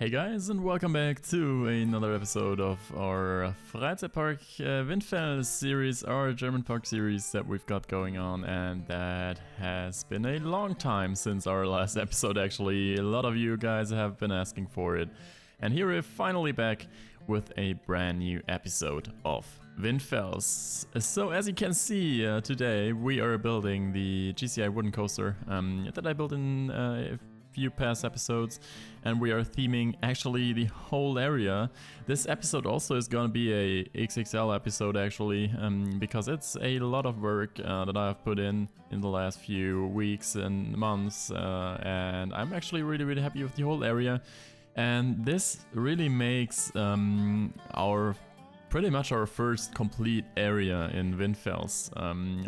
Hey guys, and welcome back to another episode of our Freizeitpark Windfels series, our German park series that we've got going on, and that has been a long time since our last episode actually. A lot of you guys have been asking for it, and here we're finally back with a brand new episode of Windfels. So as you can see today, we are building the GCI wooden coaster that I built in a few past episodes, and we are theming actually the whole area. This episode also is gonna be a XXL episode actually, because it's a lot of work that I've put in the last few weeks and months, and I'm actually really happy with the whole area. And this really makes pretty much our first complete area in Windfels.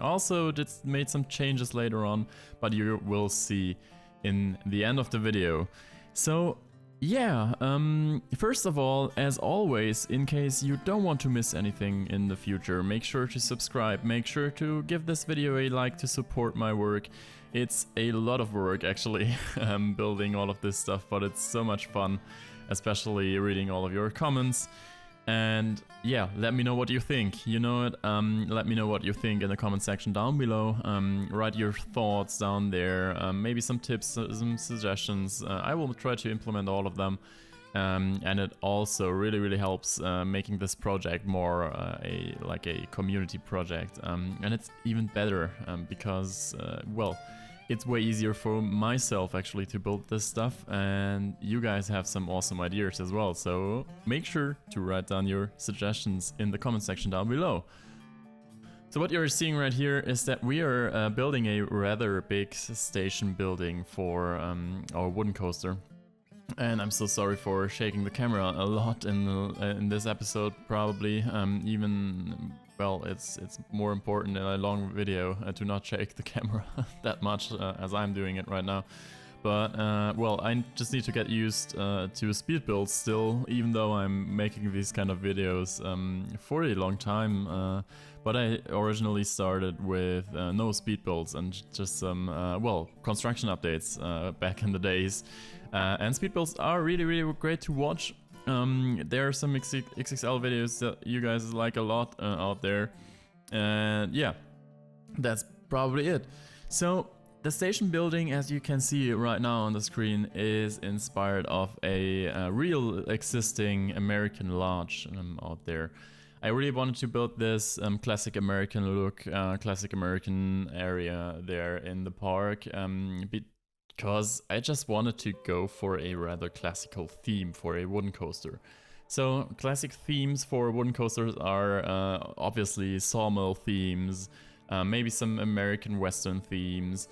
Also just made some changes later on, but you will see in the end of the video. So yeah, first of all, as always, in case you don't want to miss anything in the future, make sure to subscribe, make sure to give this video a like to support my work. It's a lot of work actually, building all of this stuff, but it's so much fun, especially reading all of your comments. And yeah, let me know what you think. You know it. Let me know what you think in the comment section down below. Write your thoughts down there. Maybe some tips, some suggestions. I will try to implement all of them. And it also really helps making this project more like a community project. And it's even better because, well, it's way easier for myself actually to build this stuff, and you guys have some awesome ideas as well, so make sure to write down your suggestions in the comment section down below. So what you're seeing right here is that we are building a rather big station building for our wooden coaster. And I'm so sorry for shaking the camera a lot in this episode, probably. Even, well, it's more important in a long video to not shake the camera that much as I'm doing it right now. But, well, I just need to get used to speed builds still, even though I'm making these kind of videos for a long time. But I originally started with no speed builds and just some, well, construction updates back in the days. And speed builds are really great to watch. There are some XXL videos that you guys like a lot out there. And yeah, that's probably it. So the station building, as you can see right now on the screen, is inspired of a real existing American lodge out there. I really wanted to build this classic American look, classic American area there in the park, because I just wanted to go for a rather classical theme for a wooden coaster. So classic themes for wooden coasters are obviously sawmill themes, maybe some American Western themes,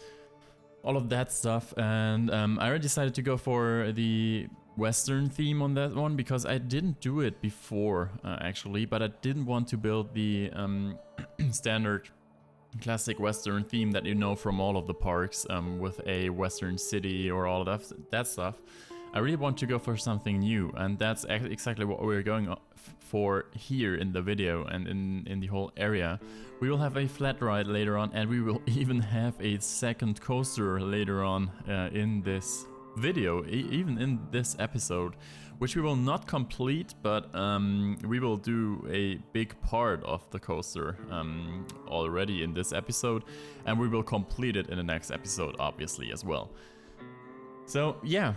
all of that stuff. And I already decided to go for the Western theme on that one because I didn't do it before actually, but I didn't want to build the standard classic Western theme that you know from all of the parks with a Western city or all of that stuff. I really want to go for something new, and that's exactly what we're going for here in the video and in the whole area. We will have a flat ride later on, and we will even have a second coaster later on in this video, even in this episode, which we will not complete, but we will do a big part of the coaster already in this episode, and we will complete it in the next episode obviously as well. So yeah,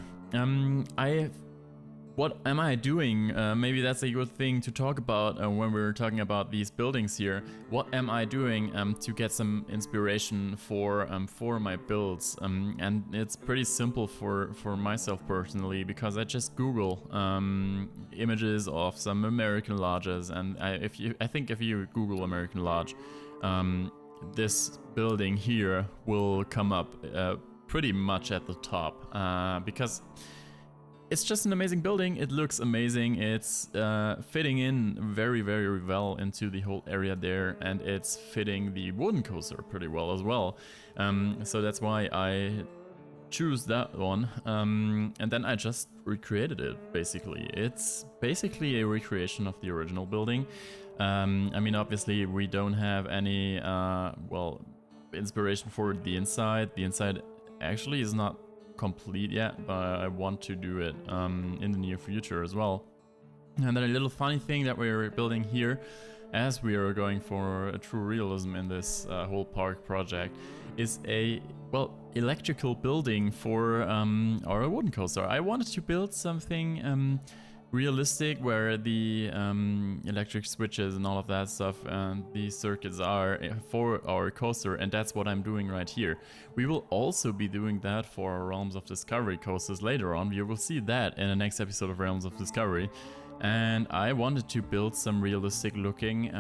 what am I doing? Maybe that's a good thing to talk about when we're talking about these buildings here. What am I doing to get some inspiration for my builds? And it's pretty simple for myself personally, because I just Google images of some American lodges, and I think if you Google American Lodge, this building here will come up pretty much at the top, because it's just an amazing building. It looks amazing. It's fitting in very well into the whole area there, and it's fitting the wooden coaster pretty well as well. So that's why I choose that one, and then I just recreated it basically. It's basically a recreation of the original building. I mean, obviously we don't have any well, inspiration for the inside. The inside actually is not complete yet, but I want to do it in the near future as well. And then a little funny thing that we're building here, as we are going for a true realism in this whole park project, is a, well, electrical building for our wooden coaster. I wanted to build something realistic where the electric switches and all of that stuff and these circuits are for our coaster, and that's what I'm doing right here. We will also be doing that for our Realms of Discovery coasters later on. You will see that in the next episode of Realms of Discovery. And I wanted to build some realistic looking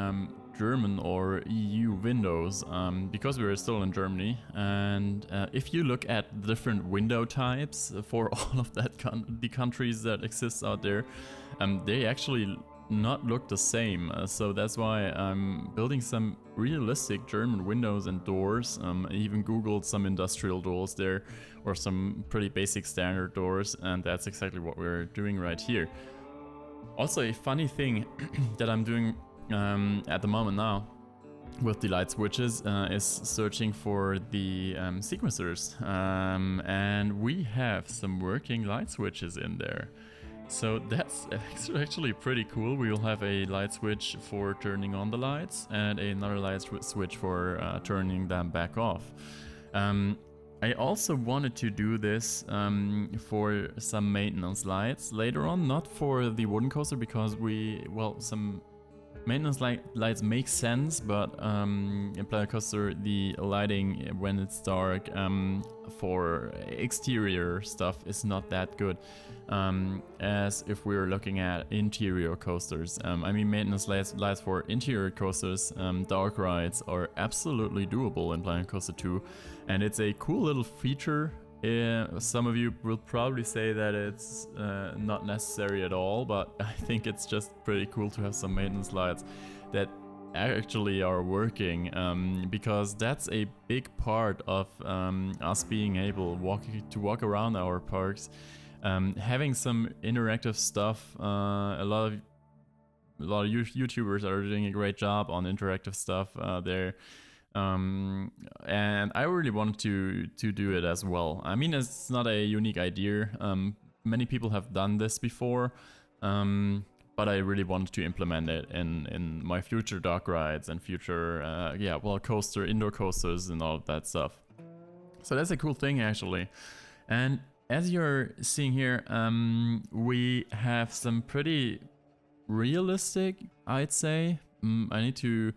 German or EU windows because we are still in Germany. And if you look at different window types for all of that the countries that exist out there, they actually not look the same. So that's why I'm building some realistic German windows and doors. I even googled some industrial doors there, or some pretty basic standard doors, and that's exactly what we're doing right here. Also, a funny thing that I'm doing at the moment now with the light switches is searching for the sequencers, and we have some working light switches in there. So that's actually pretty cool. We will have a light switch for turning on the lights and another light switch for turning them back off. I also wanted to do this for some maintenance lights later on, not for the wooden coaster, because some maintenance lights make sense, but in Planet Coaster the lighting when it's dark for exterior stuff is not that good, as if we're looking at interior coasters. I mean, maintenance lights for interior coasters, dark rides, are absolutely doable in Planet Coaster 2, and it's a cool little feature. Some of you will probably say that it's not necessary at all, but I think it's just pretty cool to have some maintenance lights that actually are working, because that's a big part of us being able to walk around our parks. Having some interactive stuff. A lot of YouTubers are doing a great job on interactive stuff there. And I really wanted to do it as well. I mean, it's not a unique idea. Many people have done this before, but I really wanted to implement it in my future dock rides and future, indoor coasters and all of that stuff. So that's a cool thing, actually. And as you're seeing here, we have some pretty realistic, I'd say. I need to,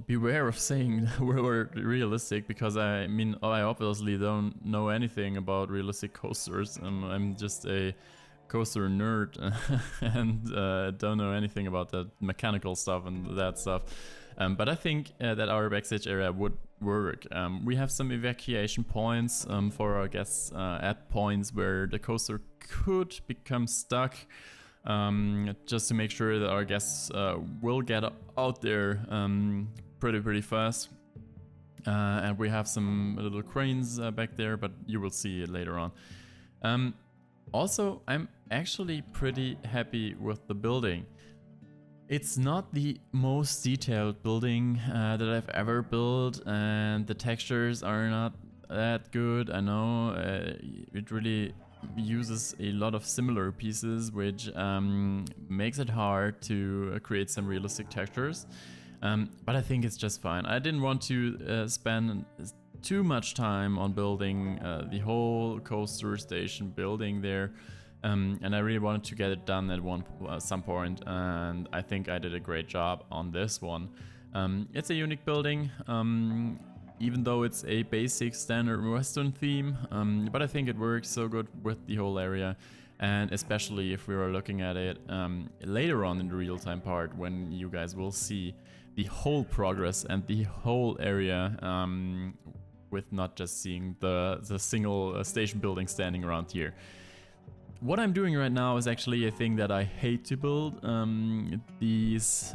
beware of saying we're realistic, because I mean, I obviously don't know anything about realistic coasters. I'm just a coaster nerd and don't know anything about the mechanical stuff and that stuff. But I think that our backstage area would work. We have some evacuation points for our guests at points where the coaster could become stuck, just to make sure that our guests will get out there pretty fast. And we have some little cranes back there, but you will see it later on. Also, I'm actually pretty happy with the building. It's not the most detailed building that I've ever built, and the textures are not that good. I know it really uses a lot of similar pieces, which makes it hard to create some realistic textures. But I think it's just fine. I didn't want to spend too much time on building the whole coaster station building there. And I really wanted to get it done at some point, and I think I did a great job on this one. It's a unique building, even though it's a basic standard Western theme, but I think it works so good with the whole area, and especially if we are looking at it later on in the real-time part, when you guys will see the whole progress and the whole area, with not just seeing the single station building standing around here. What I'm doing right now is actually a thing that I hate to build. These,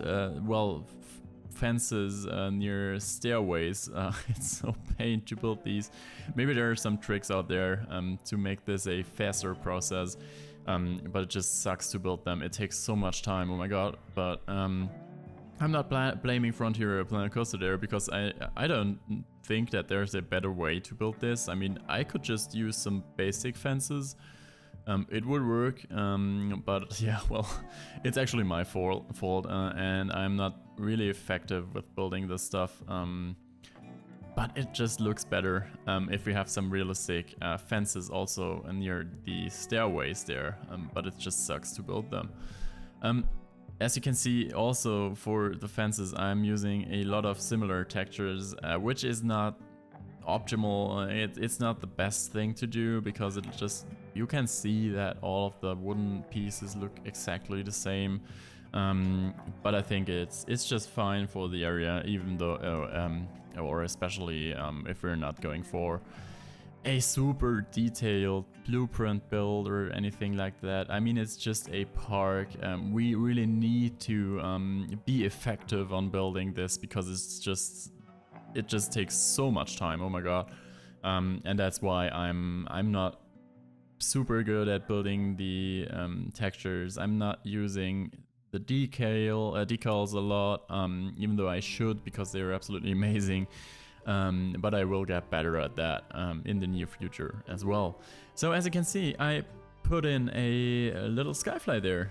fences near stairways. It's so pain to build these. Maybe there are some tricks out there to make this a faster process, but it just sucks to build them. It takes so much time, oh my god. But I'm not blaming Frontier Planet Coaster there because I don't think that there's a better way to build this. I mean, I could just use some basic fences. It would work, but yeah, well, it's actually my fault, and I'm not really effective with building this stuff. But it just looks better if we have some realistic fences also near the stairways there, but it just sucks to build them. As you can see, also for the fences, I'm using a lot of similar textures, which is not optimal. It's not the best thing to do because it just, you can see that all of the wooden pieces look exactly the same. But I think it's just fine for the area, even though, or especially if we're not going for a super detailed blueprint build or anything like that. I mean, it's just a park. We really need to be effective on building this because it just takes so much time. Oh my god. And that's why I'm not super good at building the textures. I'm not using the decals a lot, even though I should because they're absolutely amazing. But I will get better at that in the near future as well. So as you can see, I put in a little Skyfly there,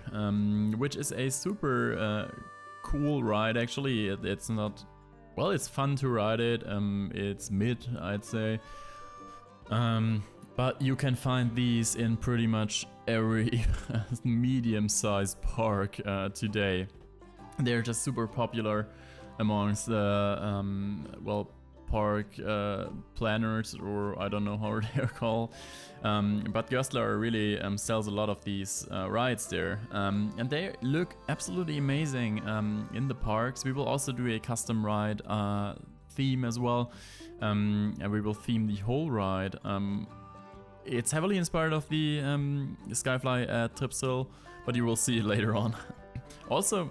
which is a super cool ride. Actually, it's not, well, it's fun to ride it. It's mid, I'd say. But you can find these in pretty much every medium-sized park today. They're just super popular amongst the, well, park planners, or I don't know how they're called. But Göstler really sells a lot of these rides there. And they look absolutely amazing in the parks. We will also do a custom ride theme as well. And we will theme the whole ride. It's heavily inspired of the Skyfly at Tripsil, but you will see it later on. Also,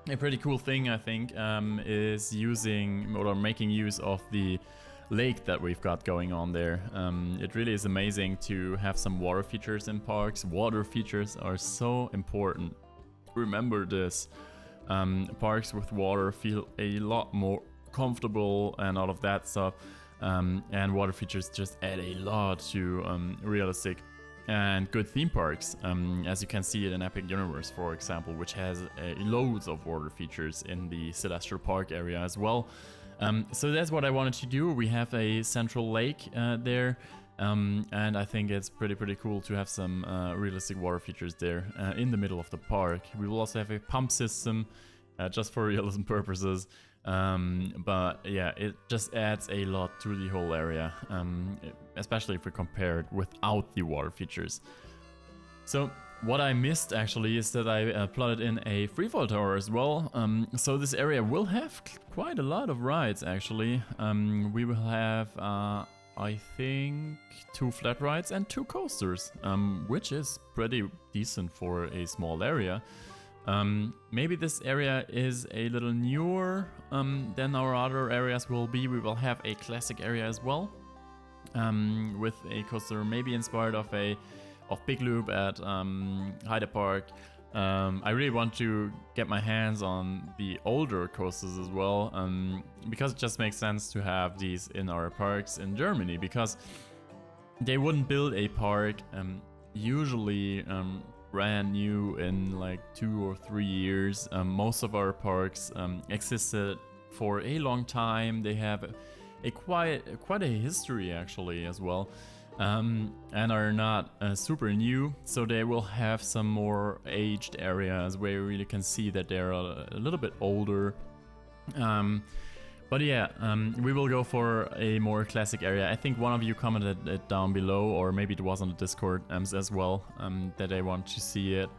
a pretty cool thing, I think, is using or making use of the lake that we've got going on there. It really is amazing to have some water features in parks. Water features are so important. Remember this. Parks with water feel a lot more comfortable and all of that stuff. And water features just add a lot to realistic and good theme parks, as you can see it in Epic Universe, for example, which has loads of water features in the Celestial Park area as well. So that's what I wanted to do. We have a central lake there, and I think it's pretty cool to have some realistic water features there in the middle of the park. We will also have a pump system, just for realism purposes. But yeah, it just adds a lot to the whole area, especially if we compare it without the water features. So what I missed actually is that I plotted in a freefall tower as well. So this area will have quite a lot of rides actually. We will have, I think, 2 flat rides and 2 coasters, which is pretty decent for a small area. Maybe this area is a little newer than our other areas will be. We will have a classic area as well, with a coaster maybe inspired of Big Loop at Hyde Park. I really want to get my hands on the older coasters as well, because it just makes sense to have these in our parks in Germany, because they wouldn't build a park usually brand new in like 2 or 3 years. Most of our parks existed for a long time. They have quite a history actually as well, and are not super new, so they will have some more aged areas where you really can see that they're a little bit older. But yeah, we will go for a more classic area. I think one of you commented it down below, or maybe it was on the Discord as well, that they want to see it,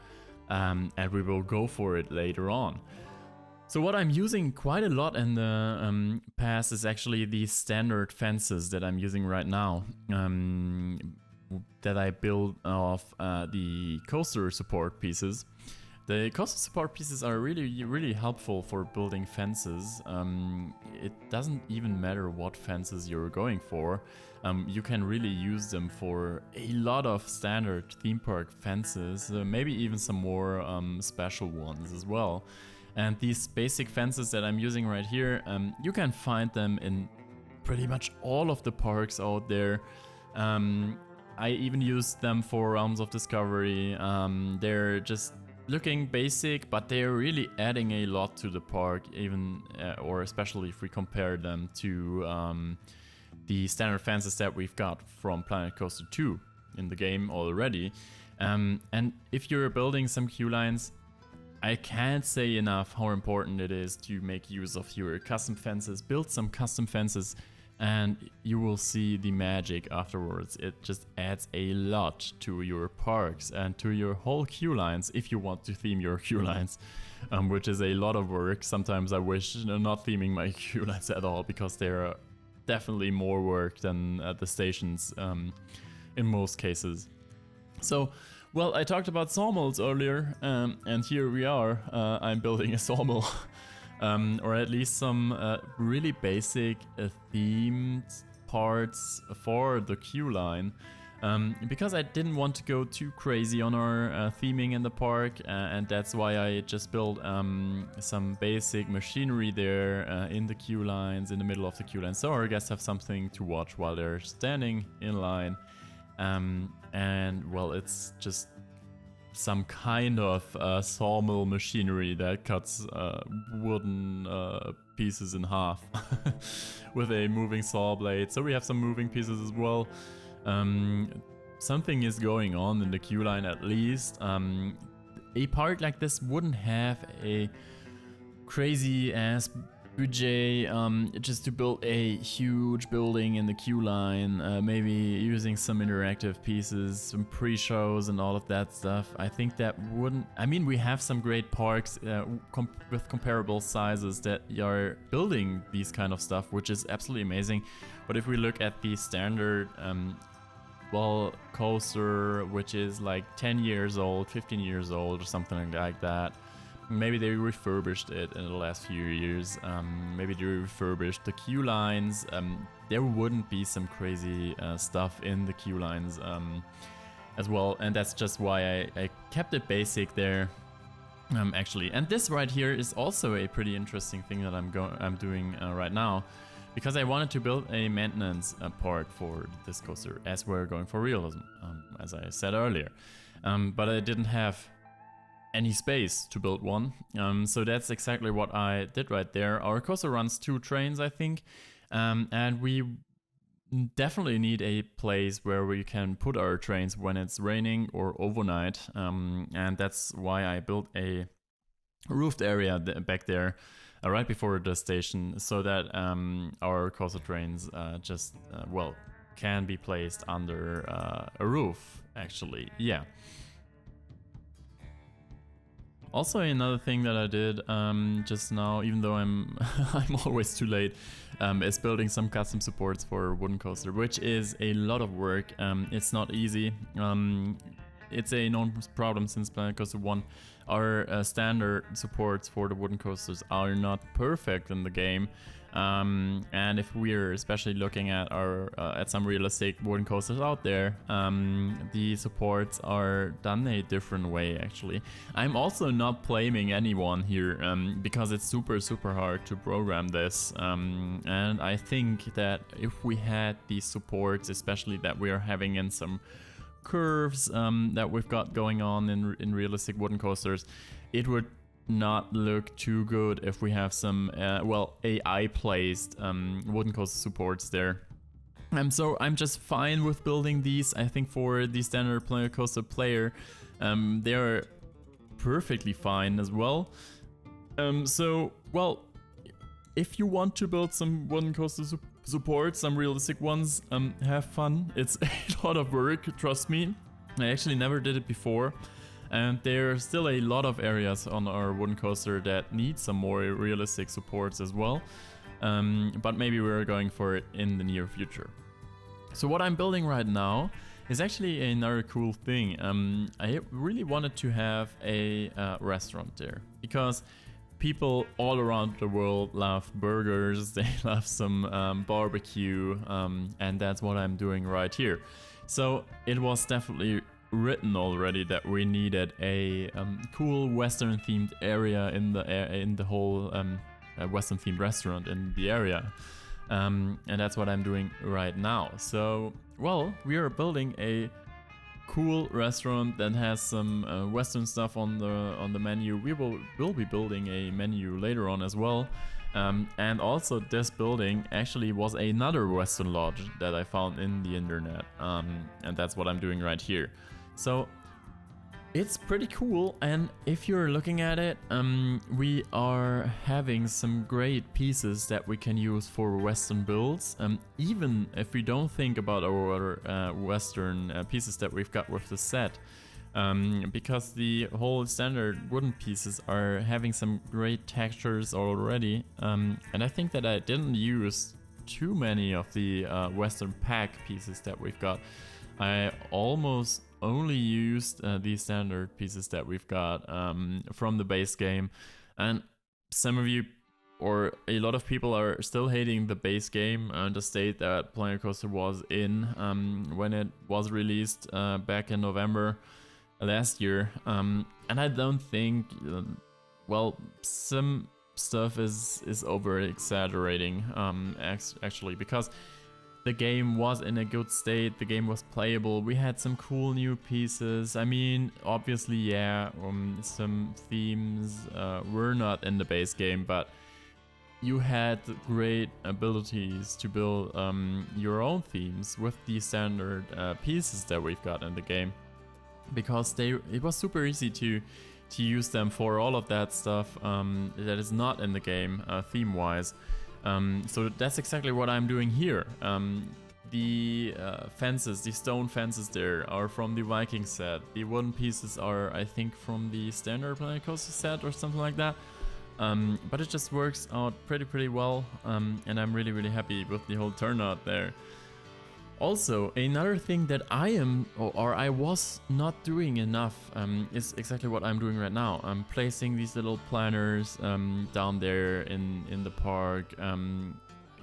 and we will go for it later on. So what I'm using quite a lot in the past is actually the standard fences that I'm using right now, that I built off the coaster support pieces. The coaster support pieces are really helpful for building fences. It doesn't even matter what fences you're going for. You can really use them for a lot of standard theme park fences, maybe even some more special ones as well. And these basic fences that I'm using right here, you can find them in pretty much all of the parks out there. I even used them for Realms of Discovery. They're just looking basic, but they're really adding a lot to the park, even or especially if we compare them to the standard fences that we've got from Planet Coaster 2 in the game already. And if you're building some queue lines, I can't say enough how important it is to make use of your custom fences, build some custom fences, and you will see the magic afterwards. It just adds a lot to your parks and to your whole queue lines if you want to theme your queue lines, which is a lot of work. Sometimes I wish not theming my queue lines at all, because they're definitely more work than the stations in most cases. So, well, I talked about sawmills earlier, and here we are. I'm building a sawmill. Or at least some really basic themed parts for the queue line, because I didn't want to go too crazy on our theming in the park, and that's why I just built some basic machinery there in the queue lines, in the middle of the queue line, so our guests have something to watch while they're standing in line. And well, it's just some kind of sawmill machinery that cuts wooden pieces in half with a moving saw blade. So we have some moving pieces as well. Something is going on in the queue line at least. A park like this wouldn't have a crazy ass budget just to build a huge building in the queue line, maybe using some interactive pieces, some pre-shows and all of that stuff. I think that wouldn't... I mean, we have some great parks with comparable sizes that are building these kind of stuff, which is absolutely amazing. But if we look at the standard well, coaster, which is like 10 years old, 15 years old or something like that, maybe they refurbished it in the last few years. Maybe they refurbished the queue lines. There wouldn't be some crazy stuff in the queue lines as well, and that's just why I kept it basic there, actually. And this right here is also a pretty interesting thing that I'm doing right now, because I wanted to build a maintenance part for this coaster as we're going for Realism, as I said earlier. But I didn't have any space to build one, so that's exactly what I did right there. Our coaster runs 2 trains, I think, and we definitely need a place where we can put our trains when it's raining or overnight, and that's why I built a roofed area back there right before the station, so that our coaster trains well, can be placed under a roof, actually. Yeah. Also, another thing that I did just now, even though I'm always too late, is building some custom supports for Wooden Coaster, which is a lot of work. It's not easy. It's a known problem since Planet Coaster 1. Our standard supports for the wooden coasters are not perfect in the game. And if we're especially looking at at some realistic wooden coasters out there, the supports are done a different way, actually. I'm also not blaming anyone here, because it's super hard to program this, and I think that if we had these supports, especially that we are having in some curves that we've got going on in realistic wooden coasters, it would not look too good if we have some well, AI placed wooden coaster supports there. So I'm just fine with building these. I think for the standard Planet Coaster player, they are perfectly fine as well. So, well, if you want to build some wooden coaster supports, some realistic ones, have fun. It's a lot of work, trust me. I actually never did it before. And there are still a lot of areas on our wooden coaster that need some more realistic supports as well. But maybe we're going for it in the near future. So what I'm building right now is actually another cool thing. I really wanted to have a restaurant there, because people all around the world love burgers, they love some barbecue, and that's what I'm doing right here. So it was definitely written already that we needed a cool Western themed area in the whole Western themed restaurant in the area, and that's what I'm doing right now. So, well, we are building a cool restaurant that has some Western stuff on the menu. We'll be building a menu later on as well. And also this building actually was another Western lodge that I found in the internet, and that's what I'm doing right here. So it's pretty cool, and if you're looking at it, we are having some great pieces that we can use for Western builds, even if we don't think about our Western pieces that we've got with the set. Because the whole standard wooden pieces are having some great textures already, and I think that I didn't use too many of the Western pack pieces that we've got. I almost only used the standard pieces that we've got from the base game, and some of you or a lot of people are still hating the base game and the state that Planet Coaster was in when it was released back in November last year, and I don't think, well, some stuff is over exaggerating actually, because the game was in a good state, the game was playable, we had some cool new pieces. I mean, obviously, yeah, some themes were not in the base game, but you had great abilities to build your own themes with the standard pieces that we've got in the game, because it was super easy to use them for all of that stuff that is not in the game theme wise. So that's exactly what I'm doing here. The fences, the stone fences there are from the Viking set. The wooden pieces are, I think, from the standard Planet Coaster set or something like that. But it just works out pretty well, and I'm really happy with the whole turnout there. Also, another thing that I am, or I was not doing enough, is exactly what I'm doing right now. I'm placing these little planters down there in the park,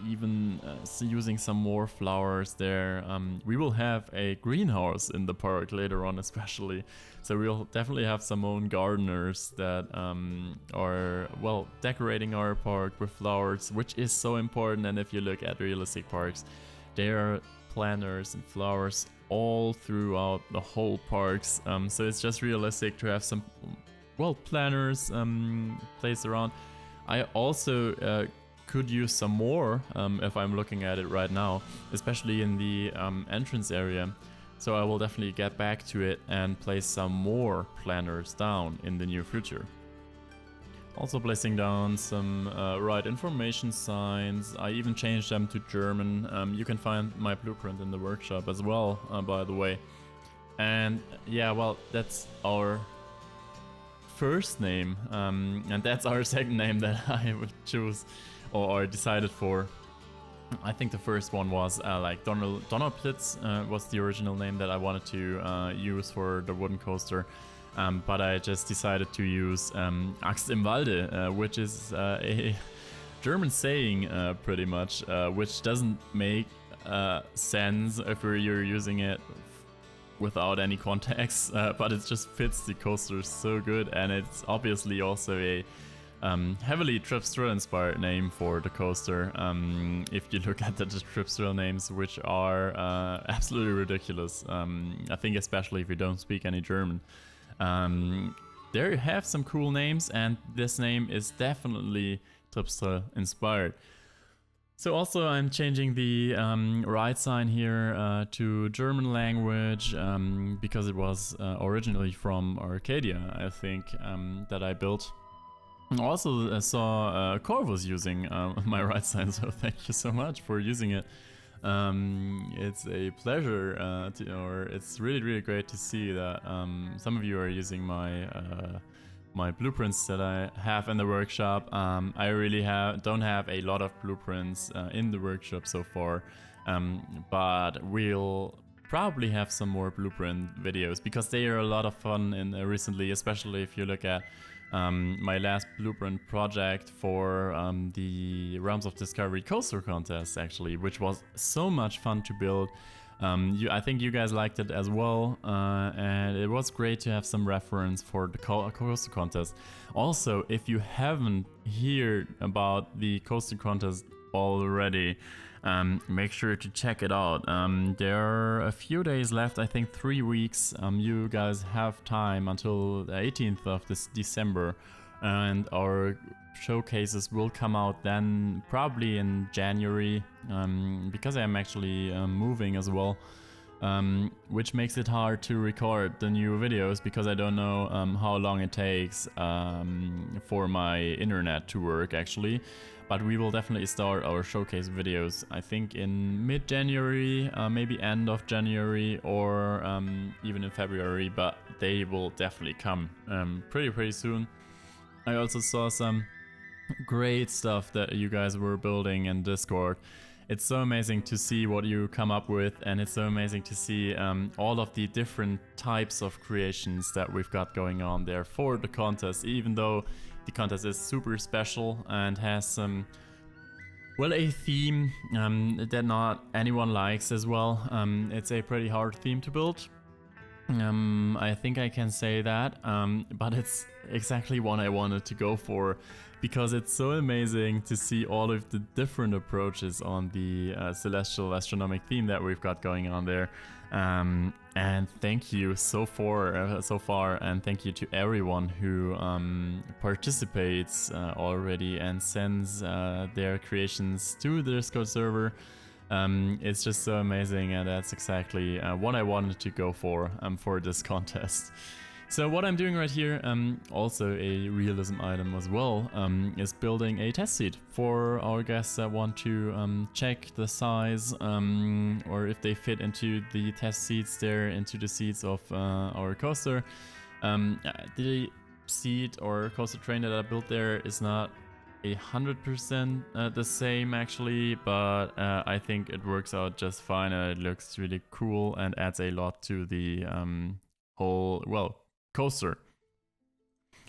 even using some more flowers there. We will have a greenhouse in the park later on, especially. So we'll definitely have some own gardeners that are, well, decorating our park with flowers, which is so important. And if you look at realistic parks, there are planters and flowers all throughout the whole parks, so it's just realistic to have some, well, planters placed around. I also could use some more if I'm looking at it right now, especially in the entrance area, so I will definitely get back to it and place some more planters down in the near future. Also placing down some right information signs. I even changed them to German. You can find my blueprint in the workshop as well, by the way. And yeah, well, that's our first name, and that's our second name that I would choose or decided for. I think the first one was like Donnerblitz was the original name that I wanted to use for the wooden coaster. But I just decided to use Axt im Walde, which is a German saying, pretty much, which doesn't make sense if you're using it without any context, but it just fits the coaster so good, and it's obviously also a heavily Tripsdrill inspired name for the coaster. If you look at the Tripsdrill names, which are absolutely ridiculous, I think especially if you don't speak any German. There you have some cool names, and this name is definitely Tripsdrill inspired. So also I'm changing the right sign here to German language, because it was originally from Arcadia, I think, that I built. Also saw Corvus using my right sign, so thank you so much for using it. It's a pleasure, or it's really great to see that some of you are using my my blueprints that I have in the workshop. I really don't have a lot of blueprints in the workshop so far, but we'll probably have some more blueprint videos because they are a lot of fun recently, especially if you look at my last blueprint project for the Realms of Discovery coaster contest, actually, which was so much fun to build. I think you guys liked it as well, and it was great to have some reference for the coaster contest. Also, if you haven't heard about the coaster contest already, make sure to check it out. There are a few days left, I think 3 weeks. You guys have time until the 18th of this December, and our showcases will come out then, probably in January, because I'm actually moving as well, which makes it hard to record the new videos because I don't know how long it takes for my internet to work actually. But we will definitely start our showcase videos, I think in mid-January, maybe end of January, or even in February, but they will definitely come pretty soon. I also saw some great stuff that you guys were building in Discord. It's so amazing to see what you come up with, and it's so amazing to see all of the different types of creations that we've got going on there for the contest, even though the contest is super special and has some, well, a theme that not anyone likes as well. It's a pretty hard theme to build. I think I can say that, but it's exactly what I wanted to go for, because it's so amazing to see all of the different approaches on the celestial astronomic theme that we've got going on there. And thank you so far, and thank you to everyone who participates already and sends their creations to the Discord server. It's just so amazing, and that's exactly what I wanted to go for this contest. So what I'm doing right here, also a realism item as well, is building a test seat for our guests that want to check the size, or if they fit into the test seats there, into the seats of our coaster. The seat or coaster train that I built there is not 100% the same actually, but I think it works out just fine, and it looks really cool and adds a lot to the whole, well, coaster.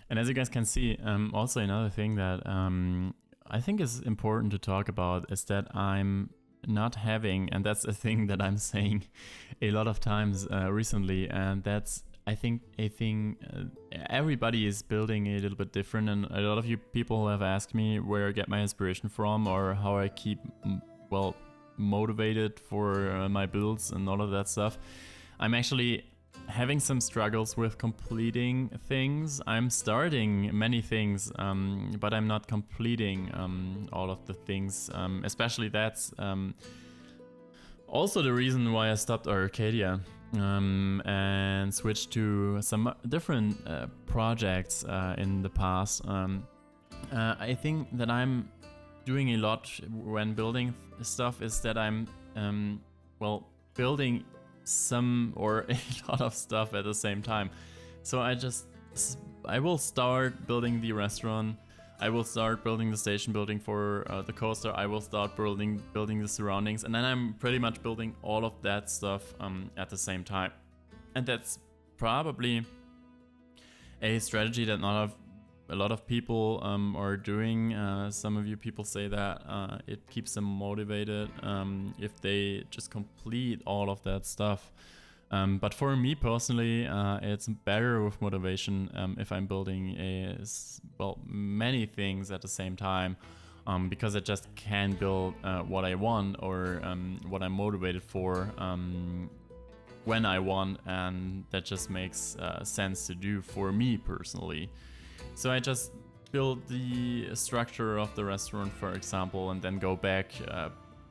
And as you guys can see, also another thing that I think is important to talk about is that I'm not having, and that's a thing that I'm saying a lot of times recently, and that's, I think, a thing everybody is building a little bit different, and a lot of you people have asked me where I get my inspiration from, or how I keep, well, motivated for my builds and all of that stuff. I'm actually having some struggles with completing things. I'm starting many things, but I'm not completing all of the things, especially that's also the reason why I stopped Arcadia and switched to some different projects in the past. I think that I'm doing a lot when building stuff is that I'm, well, building some or a lot of stuff at the same time. So I will start building the restaurant, I will start building the station building for the coaster, I will start building the surroundings, and then I'm pretty much building all of that stuff at the same time. And that's probably a strategy that a lot of people are doing. Some of you people say that it keeps them motivated if they just complete all of that stuff. But for me personally, it's better with motivation if I'm building many things at the same time, because I just can build what I want, or what I'm motivated for when I want, and that just makes sense to do for me personally. So I just build the structure of the restaurant, for example, and then go back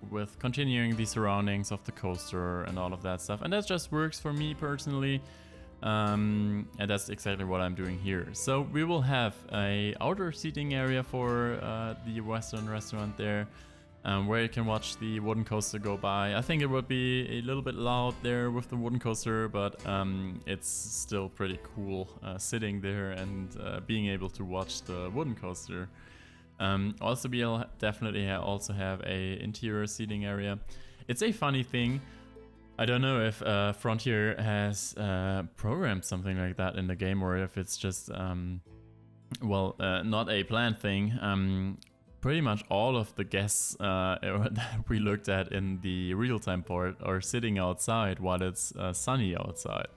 with continuing the surroundings of the coaster and all of that stuff. And that just works for me personally. And that's exactly what I'm doing here. So we will have a outdoor seating area for the Western restaurant there, where you can watch the wooden coaster go by. I think it would be a little bit loud there with the wooden coaster, but it's still pretty cool sitting there and being able to watch the wooden coaster. Also, we'll definitely also have a interior seating area. It's a funny thing. I don't know if Frontier has programmed something like that in the game, or if it's just, not a planned thing. pretty much all of the guests that we looked at in the real-time port are sitting outside while it's sunny outside.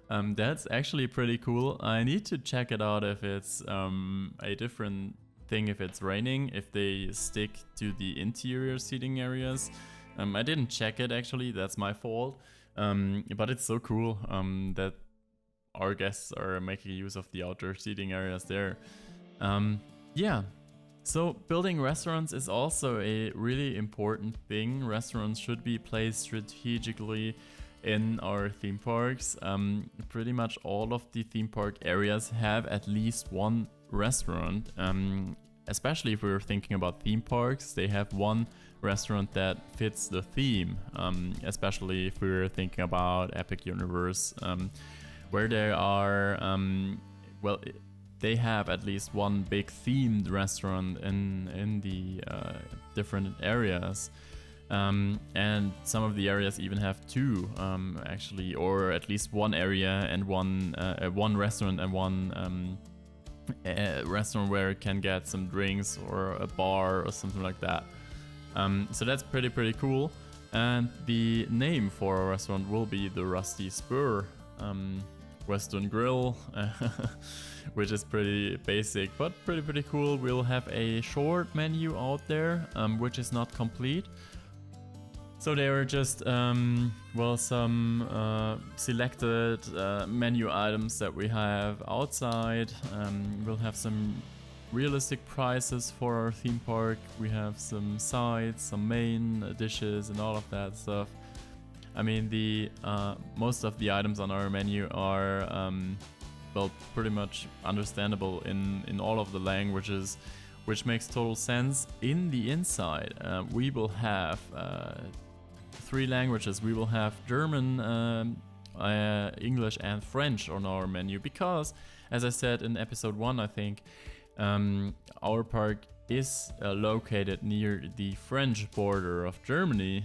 That's actually pretty cool. I need to check it out if it's a different thing if it's raining, if they stick to the interior seating areas. I didn't check it actually, that's my fault. But it's so cool that our guests are making use of the outdoor seating areas there. Yeah, so building restaurants is also a really important thing. Restaurants should be placed strategically in our theme parks. Pretty much all of the theme park areas have at least one restaurant. Especially if we're thinking about theme parks, they have one restaurant that fits the theme. Especially if we're thinking about Epic Universe, where there are, well, they have at least one big themed restaurant in the different areas. And some of the areas even have two, actually, or at least one area and one restaurant and one restaurant where you can get some drinks or a bar or something like that. So that's pretty cool. And the name for our restaurant will be the Rusty Spur Western Grill, which is pretty basic but pretty cool. We'll have a short menu out there, which is not complete. So there are just, well, some selected menu items that we have outside. We'll have some realistic prices for our theme park. We have some sides, some main dishes and all of that stuff. I mean, the most of the items on our menu are, well, pretty much understandable in all of the languages, which makes total sense. In the inside, we will have 3 languages. We will have German, English and French on our menu because, as I said in episode 1, I think, our park is located near the French border of Germany.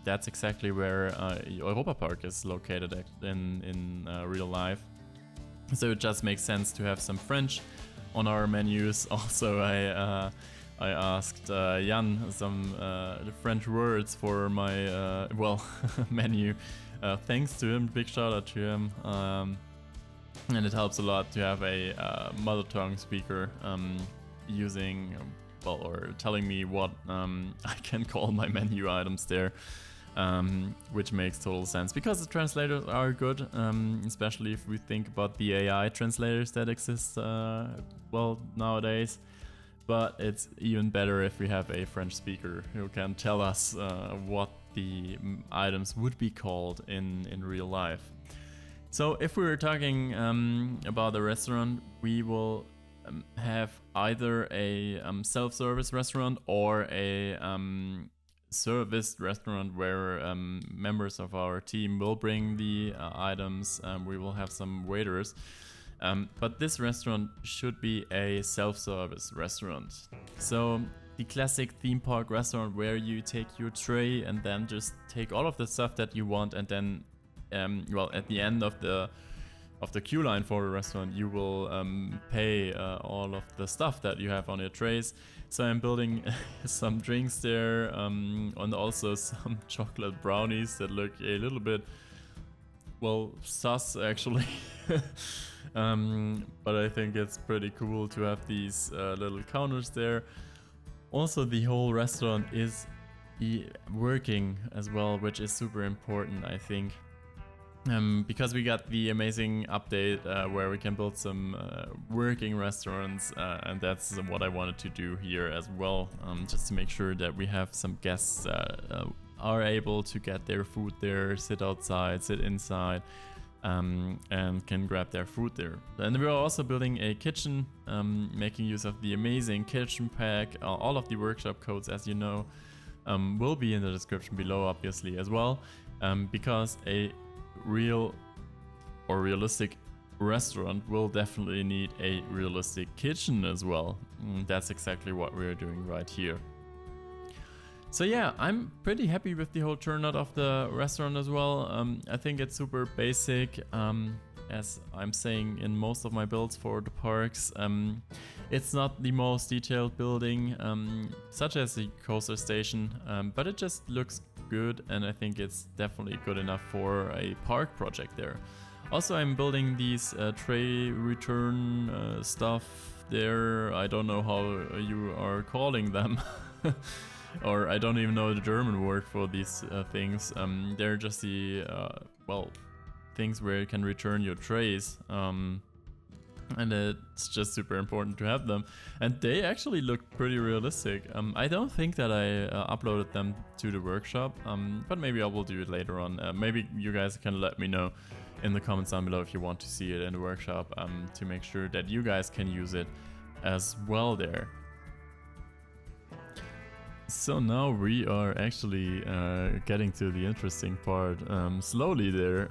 That's exactly where Europapark is located in real life. So it just makes sense to have some French on our menus. Also, I asked Jan some French words for my well menu. Thanks to him, big shout out to him. And it helps a lot to have a mother tongue speaker using, well, or telling me what I can call my menu items there, which makes total sense because the translators are good, especially if we think about the AI translators that exist, well, nowadays. But it's even better if we have a French speaker who can tell us what the items would be called in real life. So if we were talking about the restaurant, we will have either a self-service restaurant or a serviced restaurant where members of our team will bring the items. We will have some waiters. But this restaurant should be a self-service restaurant. So the classic theme park restaurant where you take your tray and then just take all of the stuff that you want, and then well, at the end of the queue line for the restaurant, you will pay all of the stuff that you have on your trays. So I'm building some drinks there, and also some chocolate brownies that look a little bit, well, sus actually. But I think it's pretty cool to have these little counters there. Also, the whole restaurant is working as well, which is super important, I think. Because we got the amazing update where we can build some working restaurants, and that's what I wanted to do here as well, just to make sure that we have some guests that are able to get their food there, sit outside, sit inside, and can grab their food there. And we're also building a kitchen, making use of the amazing kitchen pack. All of the workshop codes, as you know, will be in the description below, obviously, as well, because a real or realistic restaurant will definitely need a realistic kitchen as well. That's exactly what we're doing right here. So yeah, I'm pretty happy with the whole turnout of the restaurant as well. I think it's super basic, as I'm saying in most of my builds for the parks. It's not the most detailed building, such as the coaster station, but it just looks good, and I think it's definitely good enough for a park project there. Also, I'm building these tray return stuff there. I don't know how you are calling them. Or I don't even know the German word for these things. They're just the, well, things where you can return your trays. And it's just super important to have them. And they actually look pretty realistic. I don't think that I uploaded them to the workshop, but maybe I will do it later on. Maybe you guys can let me know in the comments down below if you want to see it in the workshop, to make sure that you guys can use it as well there. So now we are actually getting to the interesting part slowly there,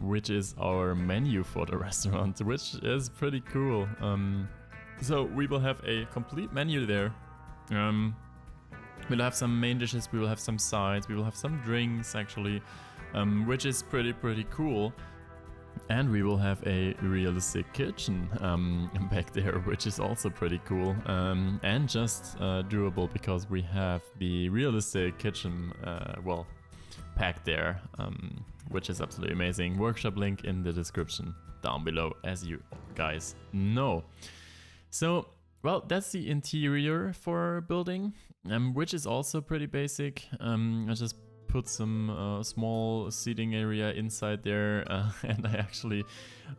which is our menu for the restaurant, which is pretty cool. So we will have a complete menu there. We'll have some main dishes, we will have some sides, we will have some drinks actually, which is pretty cool. And we will have a realistic kitchen back there, which is also pretty cool, and just doable because we have the realistic kitchen, well, packed there, which is absolutely amazing. Workshop link in the description down below, as you guys know. So, well, that's the interior for our building, which is also pretty basic. I just put some small seating area inside there, and I actually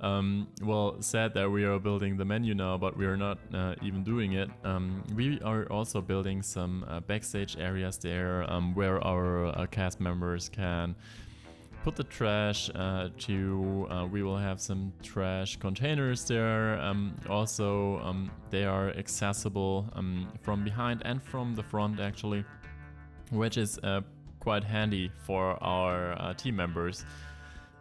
well, said that we are building the menu now, but we are not even doing it. We are also building some backstage areas there, where our cast members can put the trash we will have some trash containers there. Also, they are accessible from behind and from the front actually, which is quite handy for our team members.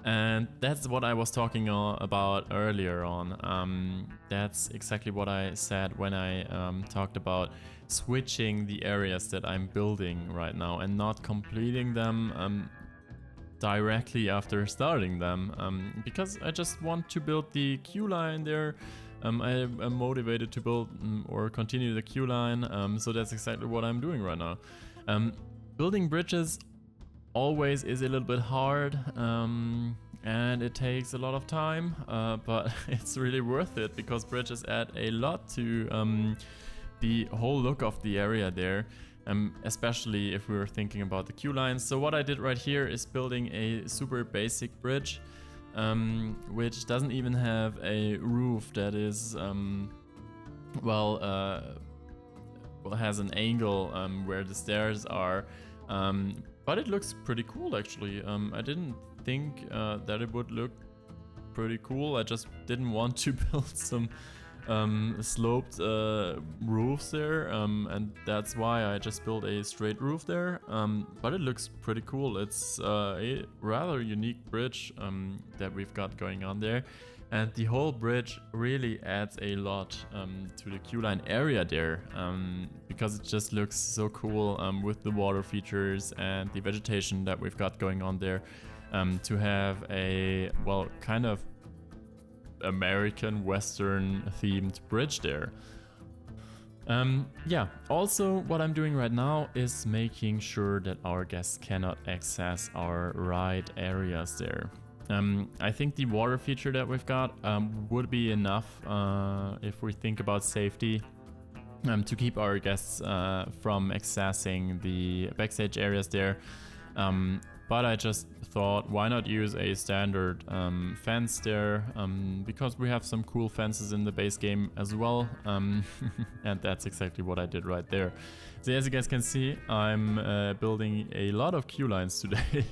And that's what I was talking about earlier on. That's exactly what I said when I talked about switching the areas that I'm building right now and not completing them directly after starting them, because I just want to build the queue line there. I am motivated to build or continue the queue line, so that's exactly what I'm doing right now. Building bridges always is a little bit hard, and it takes a lot of time, but it's really worth it because bridges add a lot to the whole look of the area there, especially if we were thinking about the queue lines. So what I did right here is building a super basic bridge, which doesn't even have a roof that is, well, has an angle where the stairs are. But it looks pretty cool actually. I didn't think that it would look pretty cool. I just didn't want to build some sloped roofs there, and that's why I just built a straight roof there. But it looks pretty cool. It's a rather unique bridge that we've got going on there. And the whole bridge really adds a lot to the queue line area there, because it just looks so cool with the water features and the vegetation that we've got going on there, to have a, well, kind of American Western themed bridge there. Yeah, also what I'm doing right now is making sure that our guests cannot access our ride areas there. I think the water feature that we've got would be enough if we think about safety, to keep our guests from accessing the backstage areas there. But I just thought, why not use a standard fence there, because we have some cool fences in the base game as well, and that's exactly what I did right there. So as you guys can see, I'm building a lot of queue lines today.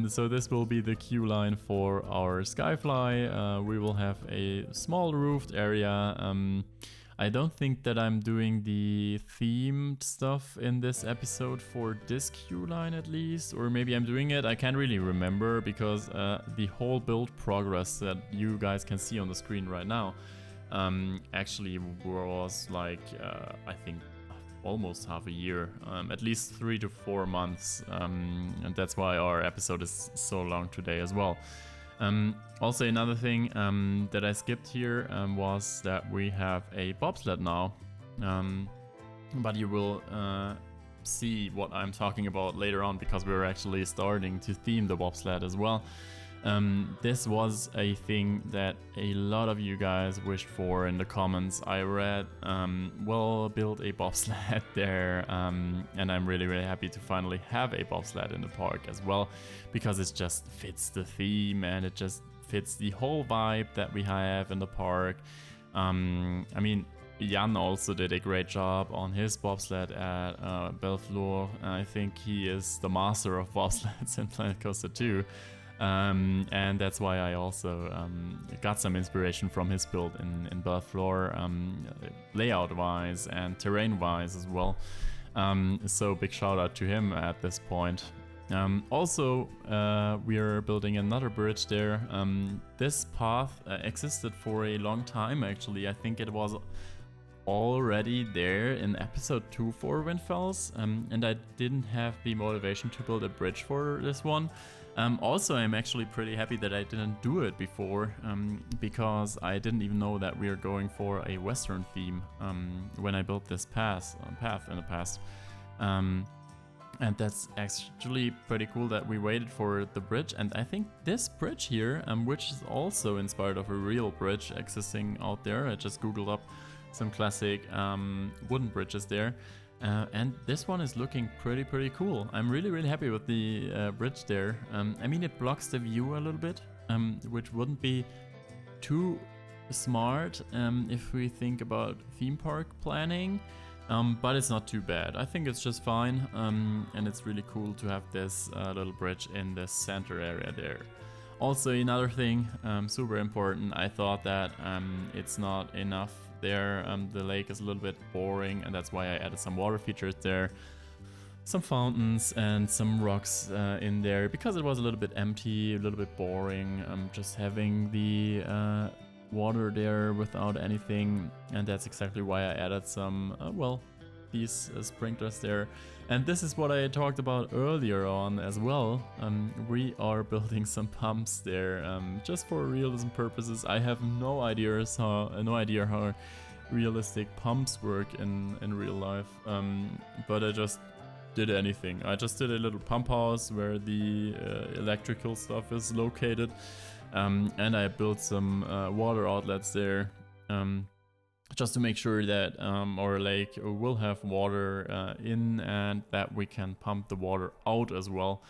So this will be the queue line for our Skyfly. We will have a small roofed area. I don't think that I'm doing the themed stuff in this episode for this queue line at least, or maybe I'm doing it, I can't really remember, because the whole build progress that you guys can see on the screen right now actually was like, I think almost half a year, at least 3 to 4 months, and that's why our episode is so long today as well. Also another thing that I skipped here was that we have a bobsled now, but you will see what I'm talking about later on, because we're actually starting to theme the bobsled as well. This was a thing that a lot of you guys wished for in the comments. I read, well, build a bobsled there, and I'm really happy to finally have a bobsled in the park as well, because it just fits the theme and it just fits the whole vibe that we have in the park. I mean, Jan also did a great job on his bobsled at Bellefleur. I think he is the master of bobsleds in Planet Coaster 2. And that's why I also got some inspiration from his build in Bellefleur, layout-wise and terrain-wise as well. So big shout out to him at this point. Also, we are building another bridge there. This path existed for a long time actually. I think it was already there in episode 2 for Windfels, and I didn't have the motivation to build a bridge for this one. Also, I'm actually pretty happy that I didn't do it before, because I didn't even know that we are going for a Western theme when I built this path in the past. And that's actually pretty cool that we waited for the bridge. And I think this bridge here, which is also inspired of a real bridge existing out there, I just googled up some classic wooden bridges there. And this one is looking pretty cool. I'm really happy with the bridge there. I mean, it blocks the view a little bit, which wouldn't be too smart if we think about theme park planning, but it's not too bad. I think it's just fine, and it's really cool to have this little bridge in the center area there. Also, another thing, super important, I thought that it's not enough there. The lake is a little bit boring, and that's why I added some water features there, some fountains and some rocks in there, because it was a little bit empty, a little bit boring, just having the water there without anything. And that's exactly why I added some well, these sprinklers there. And this is what I talked about earlier on as well. We are building some pumps there, just for realism purposes. I have no idea how realistic pumps work in real life, but I just did anything. I just did a little pump house where the electrical stuff is located, and I built some water outlets there, just to make sure that our lake will have water in, and that we can pump the water out as well,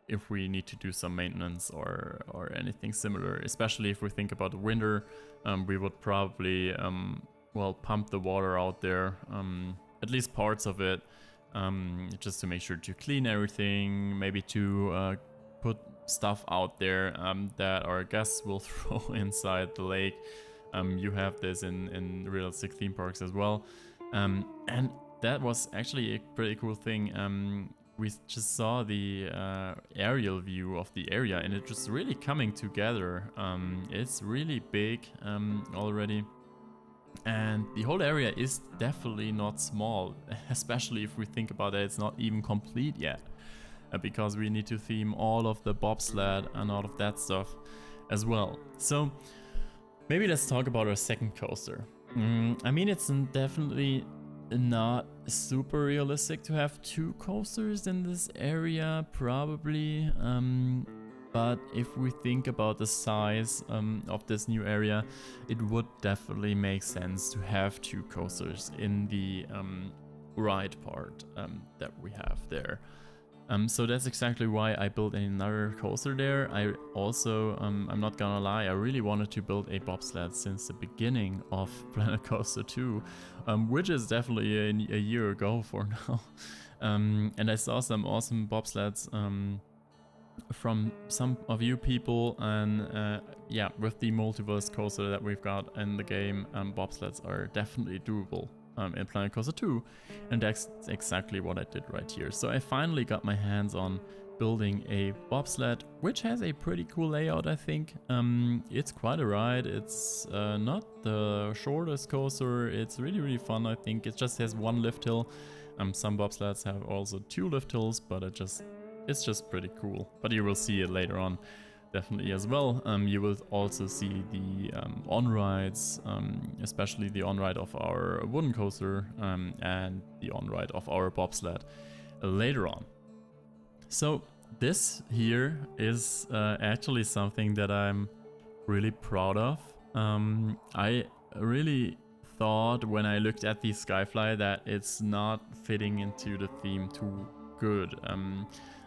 if we need to do some maintenance or anything similar. Especially if we think about the winter, we would probably well, pump the water out there, at least parts of it, just to make sure to clean everything, maybe to put stuff out there that our guests will throw inside the lake. You have this in realistic theme parks as well. And that was actually a pretty cool thing. We just saw the aerial view of the area, and it's just really coming together. It's really big already. And the whole area is definitely not small, especially if we think about it, it's not even complete yet. Because we need to theme all of the bobsled and all of that stuff as well. So maybe let's talk about our second coaster. I mean, it's definitely not super realistic to have two coasters in this area, probably. But if we think about the size of this new area, it would definitely make sense to have two coasters in the ride part that we have there. So that's exactly why I built another coaster there. I also, I'm not gonna lie, I really wanted to build a bobsled since the beginning of Planet Coaster 2, which is definitely a year ago for now. And I saw some awesome bobsleds from some of you people, and yeah, with the multiverse coaster that we've got in the game, bobsleds are definitely doable in Planet Coaster 2, and that's exactly what I did right here. So I finally got my hands on building a bobsled, which has a pretty cool layout, I think. It's quite a ride. It's not the shortest coaster. It's really fun, I think. It just has one lift hill. Some bobsleds have also two lift hills, but it's just pretty cool. But you will see it later on. definitely as well. You will also see the on-rides, especially the on-ride of our wooden coaster and the on-ride of our bobsled later on. So this here is actually something that I'm really proud of. I really thought when I looked at the Skyfly that it's not fitting into the theme too good.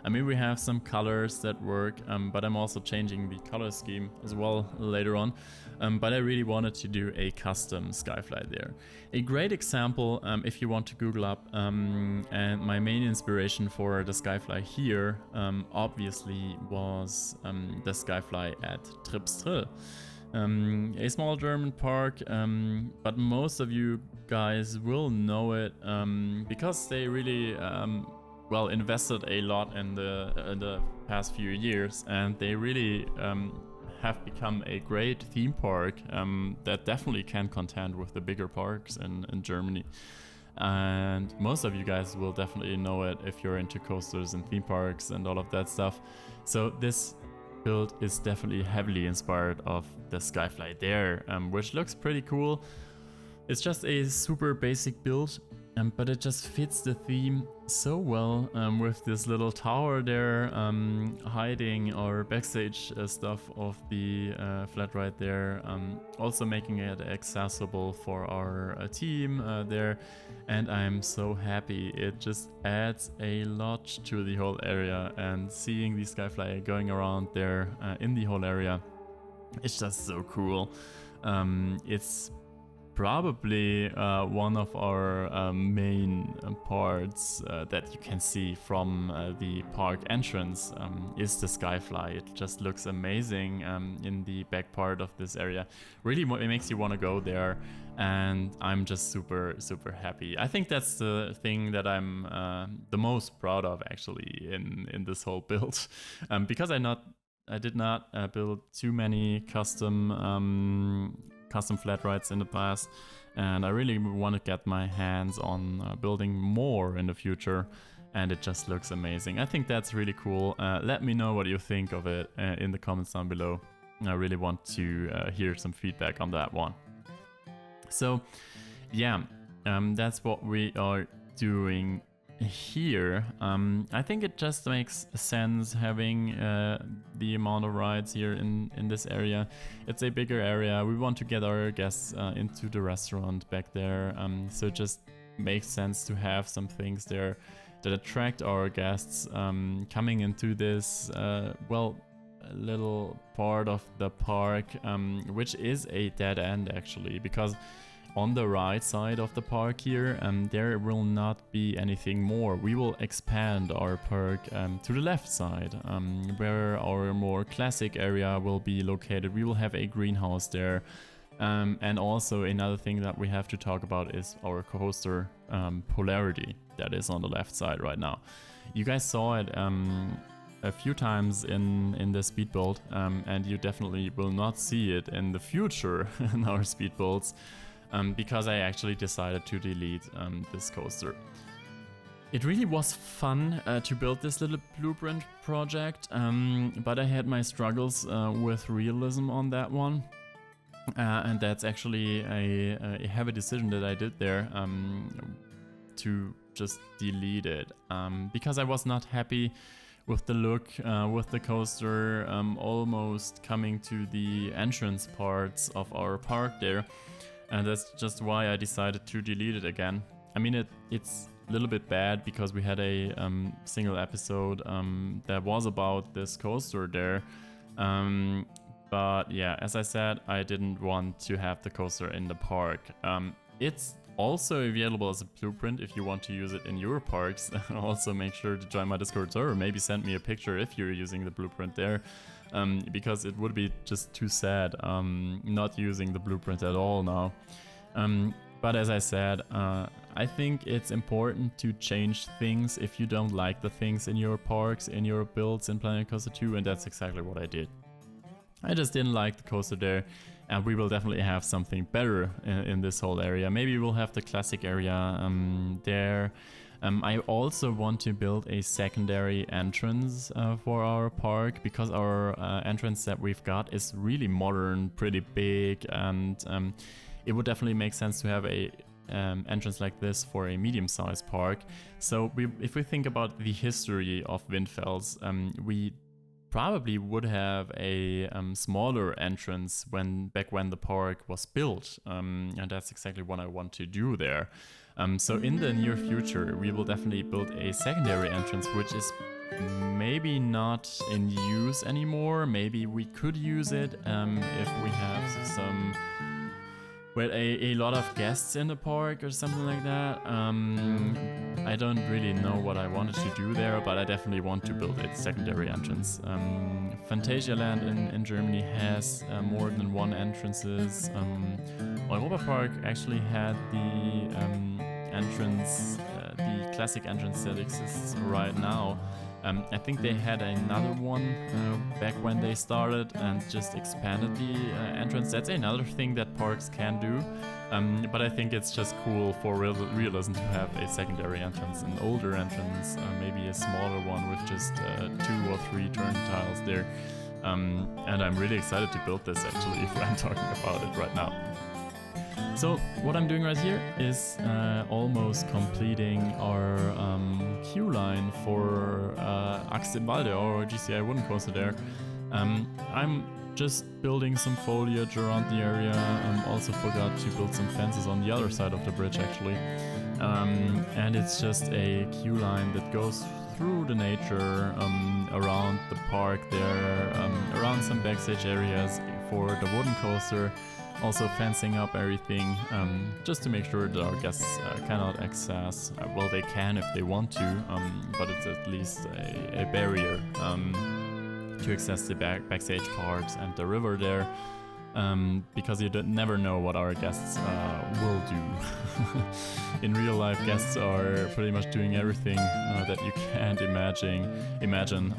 I mean, we have some colors that work, but I'm also changing the color scheme as well later on. But I really wanted to do a custom Skyfly there. A great example, if you want to Google up, and my main inspiration for the Skyfly here, obviously was the Skyfly at Tripstrill. A small German park, but most of you guys will know it because they really well invested a lot in the past few years, and they really have become a great theme park that definitely can contend with the bigger parks in Germany. And most of you guys will definitely know it if you're into coasters and theme parks and all of that stuff. So this build is definitely heavily inspired of the Skyfly there, which looks pretty cool. It's just a super basic build, but it just fits the theme so well with this little tower there hiding our backstage stuff of the flat ride there, also making it accessible for our team there. And I'm so happy. It just adds a lot to the whole area, and seeing the Skyfly going around there in the whole area, it's just so cool. It's probably one of our main parts that you can see from the park entrance is the Skyfly. It just looks amazing in the back part of this area. Really, it makes you want to go there, and I'm just super happy. I think that's the thing that I'm the most proud of actually in this whole build, because I did not build too many custom flat rides in the past, and I really want to get my hands on building more in the future, and it just looks amazing. I think that's really cool. Let me know what you think of it in the comments down below. I really want to hear some feedback on that one. So yeah, that's what we are doing here. I think it just makes sense having the amount of rides here in this area. It's a bigger area. We want to get our guests into the restaurant back there, so it just makes sense to have some things there that attract our guests coming into this well, little part of the park, which is a dead end actually, because on the right side of the park here, there will not be anything more. We will expand our park to the left side, where our more classic area will be located. We will have a greenhouse there. And also another thing that we have to talk about is our coaster Polarity that is on the left side right now. You guys saw it a few times in the speed build, and you definitely will not see it in the future in our speed builds. Because I actually decided to delete this coaster. It really was fun to build this little blueprint project, but I had my struggles with realism on that one. And that's actually a heavy decision that I did there, to just delete it, because I was not happy with the look, with the coaster almost coming to the entrance parts of our park there. And that's just why I decided to delete it again. I mean, it's a little bit bad because we had a single episode that was about this coaster there. But yeah, as I said, I didn't want to have the coaster in the park. It's also available as a blueprint if you want to use it in your parks. Also make sure to join my Discord server. Maybe send me a picture if you're using the blueprint there. Because it would be just too sad not using the blueprint at all now. But as I said, I think it's important to change things if you don't like the things in your parks, in your builds in Planet Coaster 2, and that's exactly what I did. I just didn't like the coaster there, and we will definitely have something better in this whole area. Maybe we'll have the classic area there. I also want to build a secondary entrance for our park, because our entrance that we've got is really modern, pretty big, and it would definitely make sense to have a entrance like this for a medium-sized park. So if we think about the history of Windfels, we probably would have a smaller entrance back when the park was built, and that's exactly what I want to do there. So in the near future, we will definitely build a secondary entrance, which is maybe not in use anymore. Maybe we could use it if we have some, well, a lot of guests in the park or something like that. I don't really know what I wanted to do there, but I definitely want to build a secondary entrance. Phantasialand in Germany has more than one entrances. Europapark actually had the entrance, the classic entrance that exists right now. I think they had another one back when they started and just expanded the entrance. That's another thing that parks can do, but I think it's just cool for Realism to have a secondary entrance, an older entrance, maybe a smaller one with just 2 or 3 turn tiles there. And I'm really excited to build this actually, if I'm talking about it right now. So what I'm doing right here is almost completing our queue line for Axe im Walde, or GCI wooden coaster there. I'm just building some foliage around the area. Also forgot to build some fences on the other side of the bridge actually. And it's just a queue line that goes through the nature around the park there, around some backstage areas for the wooden coaster. Also fencing up everything, just to make sure that our guests cannot access, well, they can if they want to, but it's at least a barrier to access the backstage parks and the river there, because you never know what our guests will do. In real life, guests are pretty much doing everything that you can't imagine,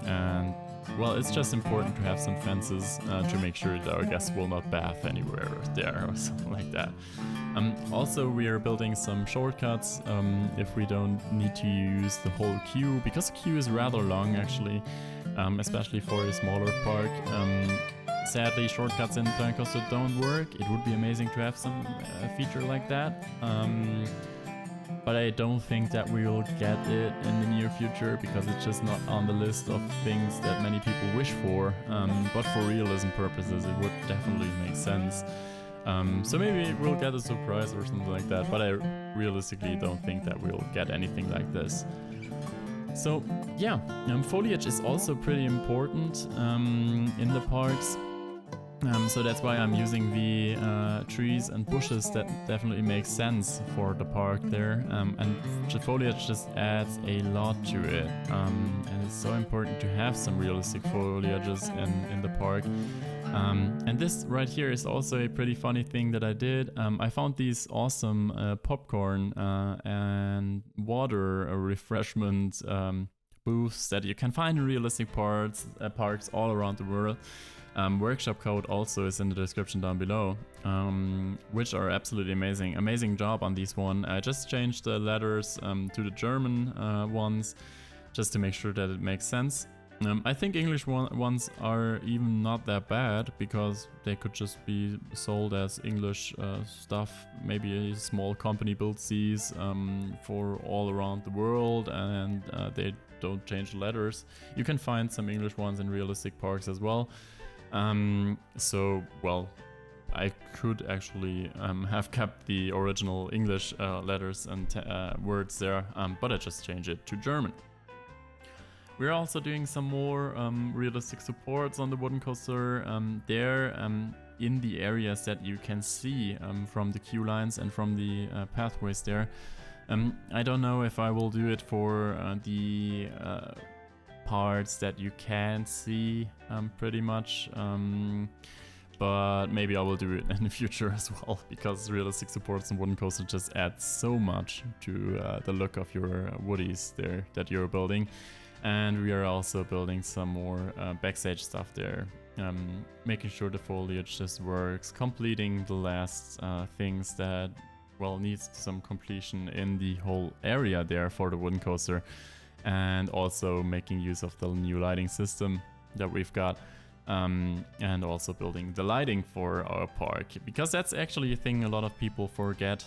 and well, it's just important to have some fences to make sure that our guests will not bath anywhere there or something like that. Also, we are building some shortcuts if we don't need to use the whole queue, because the queue is rather long actually, especially for a smaller park. Sadly, shortcuts in Plan Coaster don't work. It would be amazing to have some feature like that. But I don't think that we will get it in the near future, because it's just not on the list of things that many people wish for. But for realism purposes, it would definitely make sense. So maybe we'll get a surprise or something like that, but I realistically don't think that we'll get anything like this. So yeah, foliage is also pretty important in the parks. So that's why I'm using the trees and bushes that definitely make sense for the park there. And the foliage just adds a lot to it. And it's so important to have some realistic foliages in the park. And this right here is also a pretty funny thing that I did. I found these awesome popcorn and water refreshment booths that you can find in realistic parks all around the world. Workshop code also is in the description down below, which are absolutely amazing. Amazing job on these one. I just changed the letters to the German ones, just to make sure that it makes sense. I think English ones are even not that bad, because they could just be sold as English stuff. Maybe a small company builds these for all around the world, and they don't change the letters. You can find some English ones in realistic parks as well. So, well, I could actually have kept the original English letters and words there, but I just changed it to German. We're also doing some more realistic supports on the wooden coaster there in the areas that you can see from the queue lines and from the pathways there. I don't know if I will do it for the parts that you can't see pretty much, but maybe I will do it in the future as well, because realistic supports on wooden coaster just add so much to the look of your woodies there that you're building. And we are also building some more backstage stuff there, making sure the foliage just works, completing the last things that well, needs some completion in the whole area there for the wooden coaster, and also making use of the new lighting system that we've got, and also building the lighting for our park, because that's actually a thing a lot of people forget.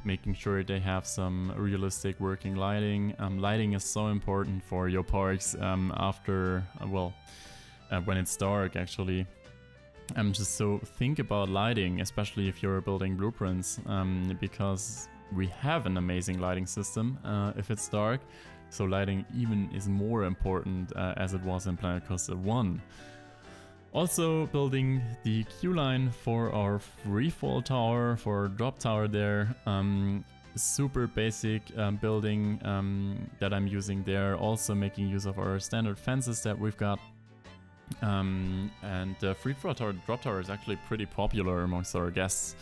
Making sure they have some realistic working lighting. Lighting is so important for your parks after, when it's dark actually. Just so think about lighting, especially if you're building blueprints, because we have an amazing lighting system if it's dark. So lighting even is more important as it was in Planet Coaster 1. Also building the queue line for our freefall tower, for our drop tower there. Super basic building that I'm using there. Also making use of our standard fences that we've got. And the freefall tower, drop tower is actually pretty popular amongst our guests.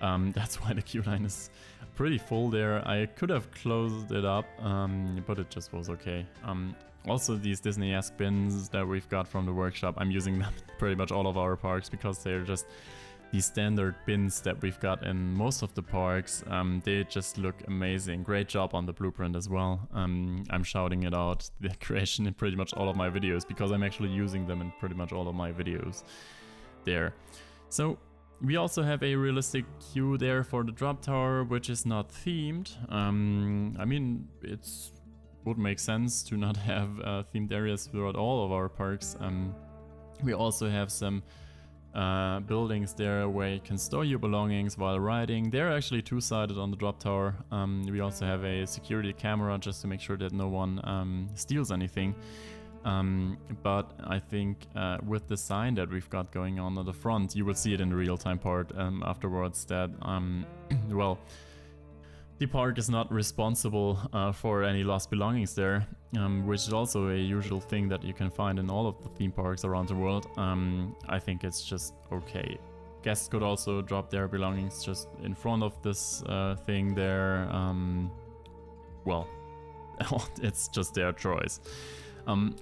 That's why the queue line is pretty full there. I could have closed it up, but it just was okay. Also these Disneyesq bins that we've got from the workshop, I'm using them in pretty much all of our parks because they're just these standard bins that we've got in most of the parks. They just look amazing. Great job on the blueprint as well. I'm shouting it out, the creation in pretty much all of my videos, because I'm actually using them in pretty much all of my videos there. So we also have a realistic queue there for the drop tower, which is not themed. I mean, it's would make sense to not have themed areas throughout all of our parks. We also have some buildings there where you can store your belongings while riding. They're actually two-sided on the drop tower. We also have a security camera just to make sure that no one steals anything. But I think with the sign that we've got going on at the front, you will see it in the real-time part afterwards, that well, the park is not responsible for any lost belongings there, which is also a usual thing that you can find in all of the theme parks around the world. I think it's just okay. Guests could also drop their belongings just in front of this thing there. Well, it's just their choice.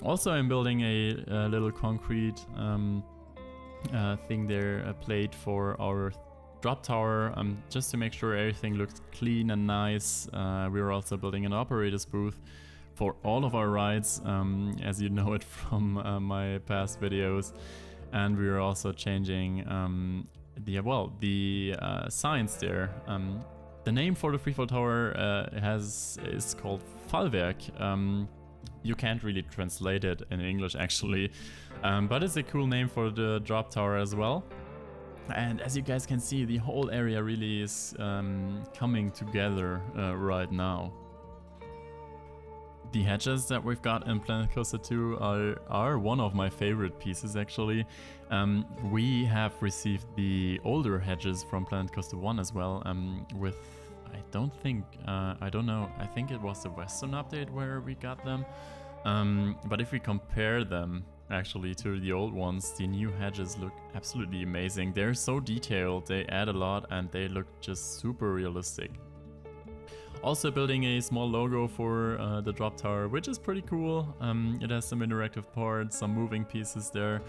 Also, I'm building a little concrete thing there, a plate for our drop tower, just to make sure everything looks clean and nice. We're also building an operator's booth for all of our rides, as you know it from my past videos. And we're also changing the signs there. The name for the freefall tower is called Fallwerk. You can't really translate it in English actually, but it's a cool name for the drop tower as well. And as you guys can see, the whole area really is coming together right now. The hedges that we've got in Planet Coaster 2 are one of my favorite pieces actually. We have received the older hedges from Planet Coaster 1 as well, with, I don't know, I think it was the Western update where we got them. But if we compare them actually to the old ones, the new hedges look absolutely amazing. They're so detailed, they add a lot, and they look just super realistic. Also building a small logo for the drop tower, which is pretty cool. It has some interactive parts, some moving pieces there.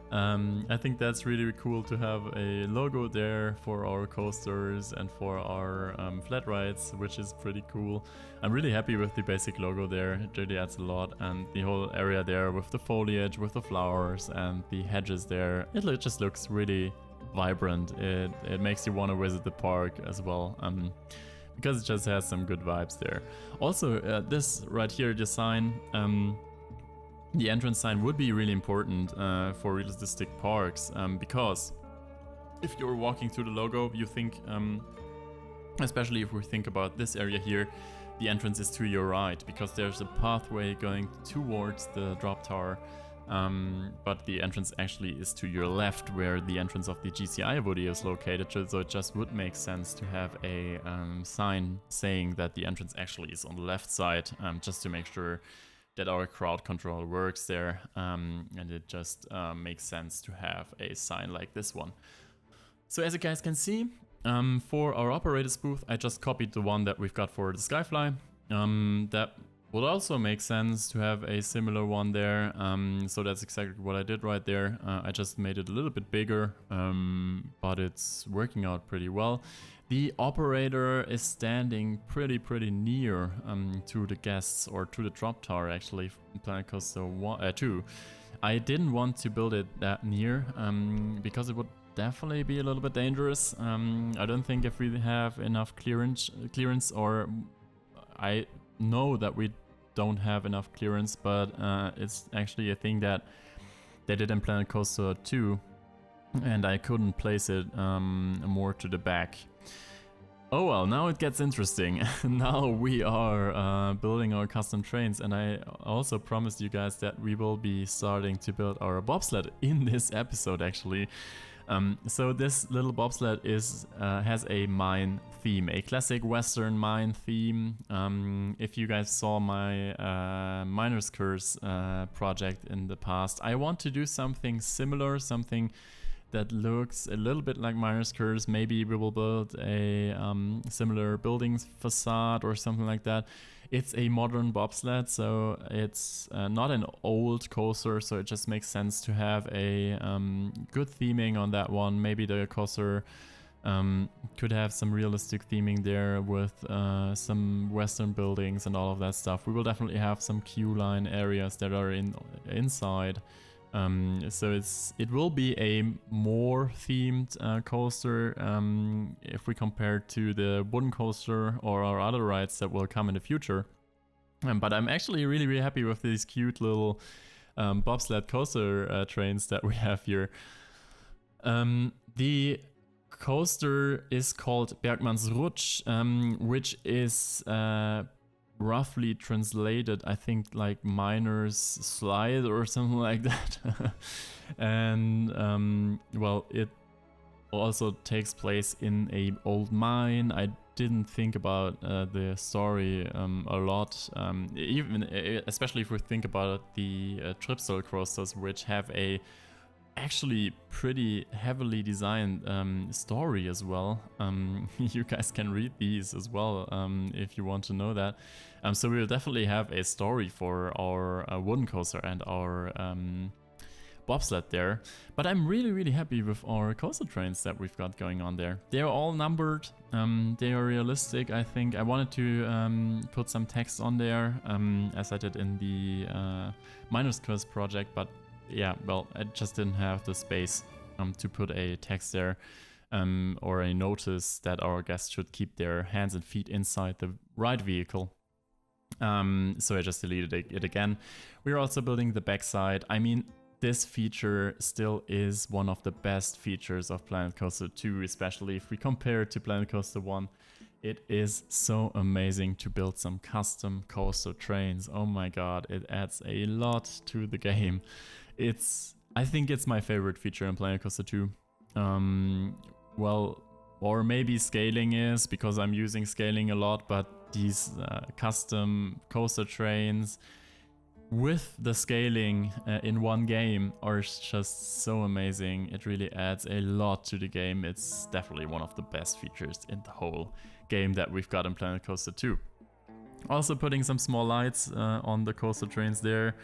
I think that's really cool to have a logo there for our coasters and for our flat rides, which is pretty cool. I'm really happy with the basic logo there. It really adds a lot, and the whole area there with the foliage, with the flowers and the hedges there, it just looks really vibrant. It makes you want to visit the park as well, because it just has some good vibes there. Also, this right here, the sign, the entrance sign would be really important for realistic parks, because if you're walking through the logo, you think, especially if we think about this area here, the entrance is to your right, because there's a pathway going towards the drop tower, but the entrance actually is to your left, where the entrance of the GCI video is located, so it just would make sense to have a sign saying that the entrance actually is on the left side, just to make sure that our crowd control works there, and it just makes sense to have a sign like this one. So as you guys can see, for our operator's booth, I just copied the one that we've got for the Skyfly. That would also make sense to have a similar one there. So that's exactly what I did right there. I just made it a little bit bigger, but it's working out pretty well. The operator is standing pretty near to the guests, or to the drop tower actually, in Planet Coaster 2. I didn't want to build it that near because it would definitely be a little bit dangerous. I don't think if we have enough clearance, or I know that we don't have enough clearance, but it's actually a thing that they did in Planet Coaster 2, and I couldn't place it more to the back. Oh well, now it gets interesting. Now we are building our custom trains, and I also promised you guys that we will be starting to build our bobsled in this episode actually. So this little bobsled has a mine theme, a classic Western mine theme. If you guys saw my Miner's Curse project in the past, I want to do something similar, something that looks a little bit like Miner's Curse. Maybe we will build a similar building facade or something like that. It's a modern bobsled, so it's not an old coaster, so it just makes sense to have a good theming on that one. Maybe the coaster could have some realistic theming there with some Western buildings and all of that stuff. We will definitely have some queue line areas that are inside. So it will be a more themed coaster if we compare to the wooden coaster or our other rides that will come in the future. But I'm actually really happy with these cute little bobsled coaster trains that we have here. The coaster is called Bergmanns Rutsch, which is roughly translated, I think, like miner's slide or something like that. And well, it also takes place in a old mine. I didn't think about the story a lot, especially if we think about the Tripsel coasters, which have a actually pretty heavily designed story as well. You guys can read these as well if you want to know that. So we will definitely have a story for our wooden coaster and our bobsled there. But I'm really happy with our coaster trains that we've got going on there. They are all numbered, they are realistic. I think I wanted to put some text on there as I did in the Miner's Curse project, but yeah, well, I just didn't have the space to put a text there or a notice that our guests should keep their hands and feet inside the ride vehicle. So I just deleted it again. We're also building the backside. I mean, this feature still is one of the best features of Planet Coaster 2, especially if we compare it to Planet Coaster 1. It is so amazing to build some custom coaster trains. Oh my god, it adds a lot to the game. I think it's my favorite feature in Planet Coaster 2. Well, or maybe scaling is, because I'm using scaling a lot, but these custom coaster trains with the scaling in one game are just so amazing. It really adds a lot to the game. It's definitely one of the best features in the whole game that we've got in Planet Coaster 2. Also putting some small lights on the coaster trains there,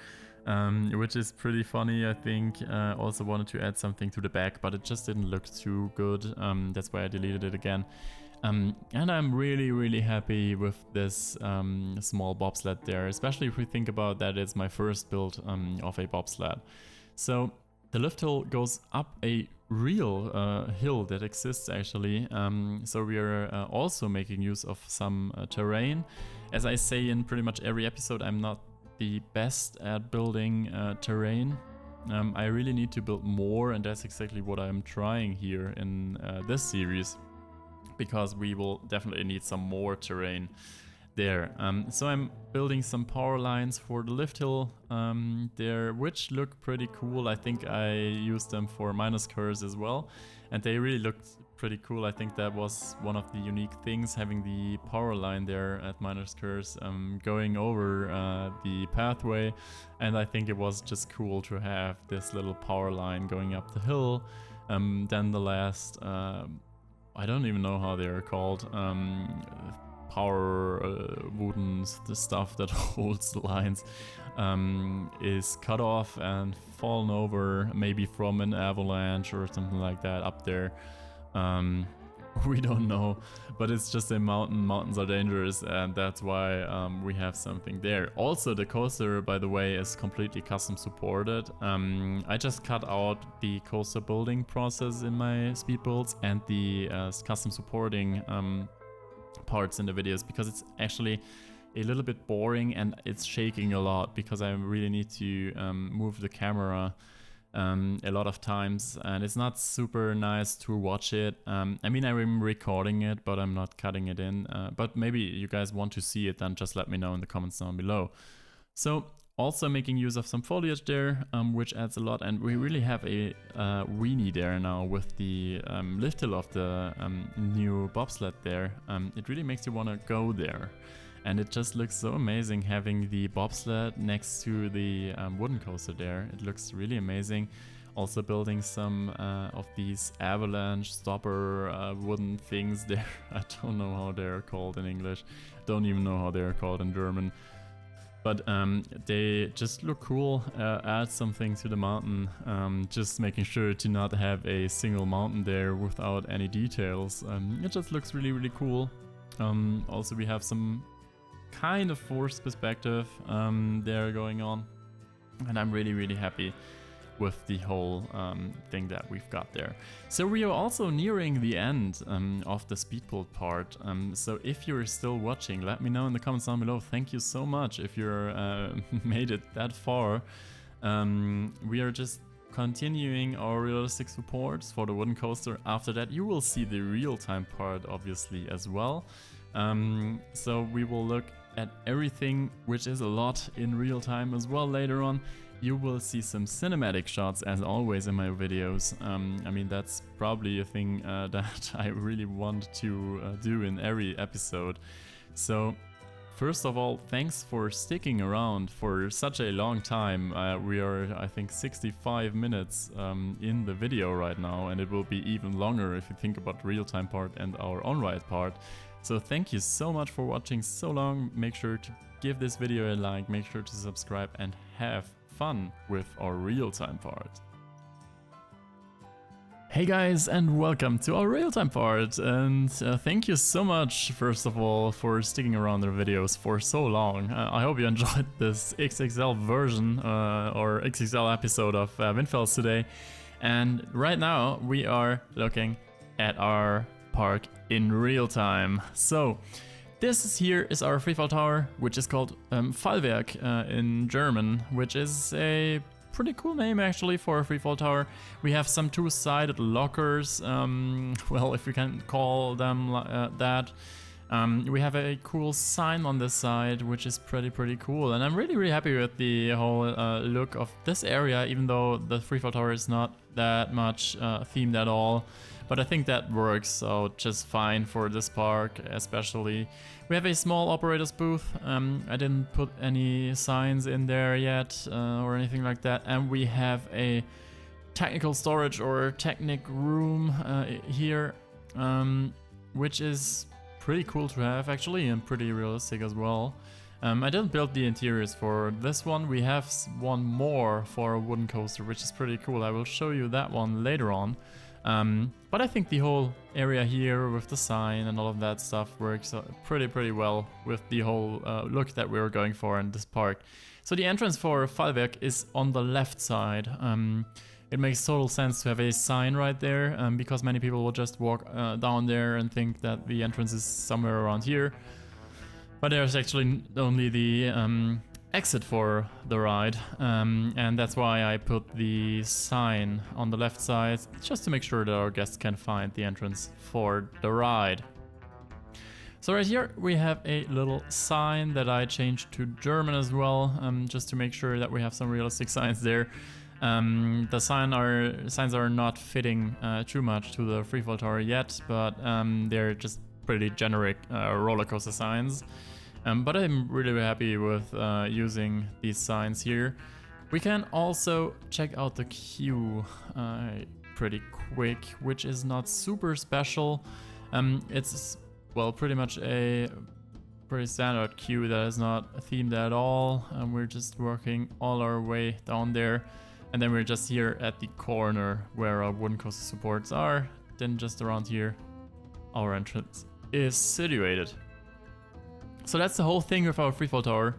which is pretty funny, I think. Also wanted to add something to the back, but it just didn't look too good. That's why I deleted it again. And I'm really happy with this small bobsled there, especially if we think about that it's my first build of a bobsled. So the lift hill goes up a real hill that exists actually. So we are also making use of some terrain. As I say in pretty much every episode, I'm not the best at building terrain. I really need to build more, and that's exactly what I'm trying here in this series, because we will definitely need some more terrain there. So I'm building some power lines for the lift hill there, which look pretty cool. I think I used them for Miner's Curse as well, and they really looked pretty cool. I think that was one of the unique things, having the power line there at Miner's Curse going over the pathway, and I think it was just cool to have this little power line going up the hill. Then the last I don't even know how they are called, power wooden the stuff that holds the lines is cut off and fallen over, maybe from an avalanche or something like that up there. We don't know, but it's just a mountain. Mountains are dangerous, and that's why we have something there. Also, the coaster, by the way, is completely custom supported. I just cut out the coaster building process in my speed builds and the custom supporting parts in the videos, because it's actually a little bit boring and it's shaking a lot, because I really need to move the camera a lot of times, and it's not super nice to watch it. I mean, I'm recording it, but I'm not cutting it in. But maybe you guys want to see it, then just let me know in the comments down below. So also making use of some foliage there, which adds a lot, and we really have a weenie there now with the lift hill of the new bobsled there. It really makes you want to go there. And it just looks so amazing having the bobsled next to the wooden coaster there. It looks really amazing. Also building some of these avalanche stopper wooden things there. I don't know how they're called in English. Don't even know how they're called in German. But they just look cool. Add something to the mountain. Just making sure to not have a single mountain there without any details. It just looks really, really cool. Also we have some kind of forced perspective there going on, and I'm really, really happy with the whole thing that we've got there. So we are also nearing the end of the speed build part, so if you're still watching, let me know in the comments down below. Thank you so much if you're made it that far. We are just continuing our realistic supports for the wooden coaster. After that you will see the real-time part obviously as well. So we will look at everything, which is a lot, in real time as well later on. You will see some cinematic shots as always in my videos. I mean, that's probably a thing that I really want to do in every episode. So first of all, thanks for sticking around for such a long time. We are, I think, 65 minutes in the video right now, and it will be even longer if you think about the real-time part and our on-ride part. So thank you so much for watching so long. Make sure to give this video a like, make sure to subscribe, and have fun with our real-time part. Hey guys, and welcome to our real-time part, and thank you so much first of all for sticking around the videos for so long. I hope you enjoyed this XXL version or XXL episode of Windfels today. And right now we are looking at our park in real time. So this here is our freefall tower, which is called Fallwerk in German, which is a pretty cool name actually for a freefall tower. We have some two-sided lockers, well, if we can call them that. We have a cool sign on this side, which is pretty cool, and I'm really happy with the whole look of this area, even though the freefall tower is not that much themed at all. But I think that works out just fine for this park, especially. We have a small operator's booth. I didn't put any signs in there yet or anything like that. And we have a technical storage or technic room here, which is pretty cool to have actually, and pretty realistic as well. I didn't build the interiors for this one. We have one more for a wooden coaster, which is pretty cool. I will show you that one later on. But I think the whole area here with the sign and all of that stuff works pretty well with the whole look that we're going for in this park. So the entrance for Fallwerk is on the left side. It makes total sense to have a sign right there, because many people will just walk down there and think that the entrance is somewhere around here. But there's actually only the exit for the ride, and that's why I put the sign on the left side, just to make sure that our guests can find the entrance for the ride. So right here we have a little sign that I changed to German as well, just to make sure that we have some realistic signs there. The signs are not fitting too much to the freefall tower yet, but they're just pretty generic roller coaster signs. But I'm really happy with using these signs here. We can also check out the queue pretty quick, which is not super special. It's, well, pretty much a pretty standard queue that is not themed at all. We're just working all our way down there. And then we're just here at the corner where our wooden coaster supports are. Then just around here, our entrance is situated. So that's the whole thing with our freefall tower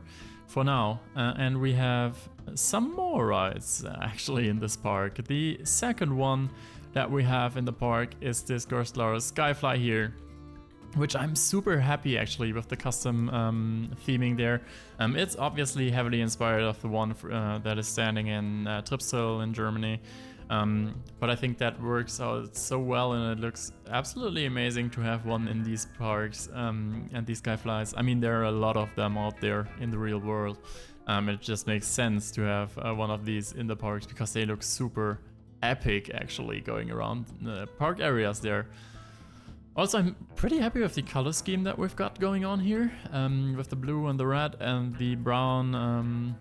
for now. And we have some more rides actually in this park. The second one that we have in the park is this Gerstler Skyfly here, which I'm super happy actually with the custom theming there. It's obviously heavily inspired of the one that is standing in Tripsel in Germany. But I think that works out so well, and it looks absolutely amazing to have one in these parks and these Skyflies. I mean, there are a lot of them out there in the real world. It just makes sense to have one of these in the parks because they look super epic actually going around the park areas there. Also, I'm pretty happy with the color scheme that we've got going on here, with the blue and the red and the brown,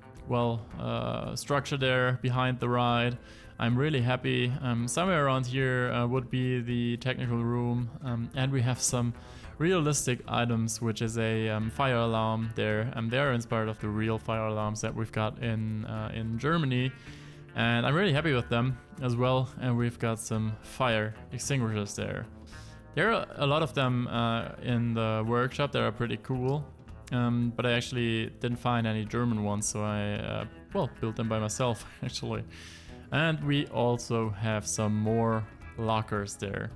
structure there behind the ride. I'm really happy. Somewhere around here would be the technical room, and we have some realistic items, which is a fire alarm there. They're inspired of the real fire alarms that we've got in Germany, and I'm really happy with them as well. And we've got some fire extinguishers there. There are a lot of them in the workshop that are pretty cool, but I actually didn't find any German ones, so I built them by myself actually. And we also have some more lockers there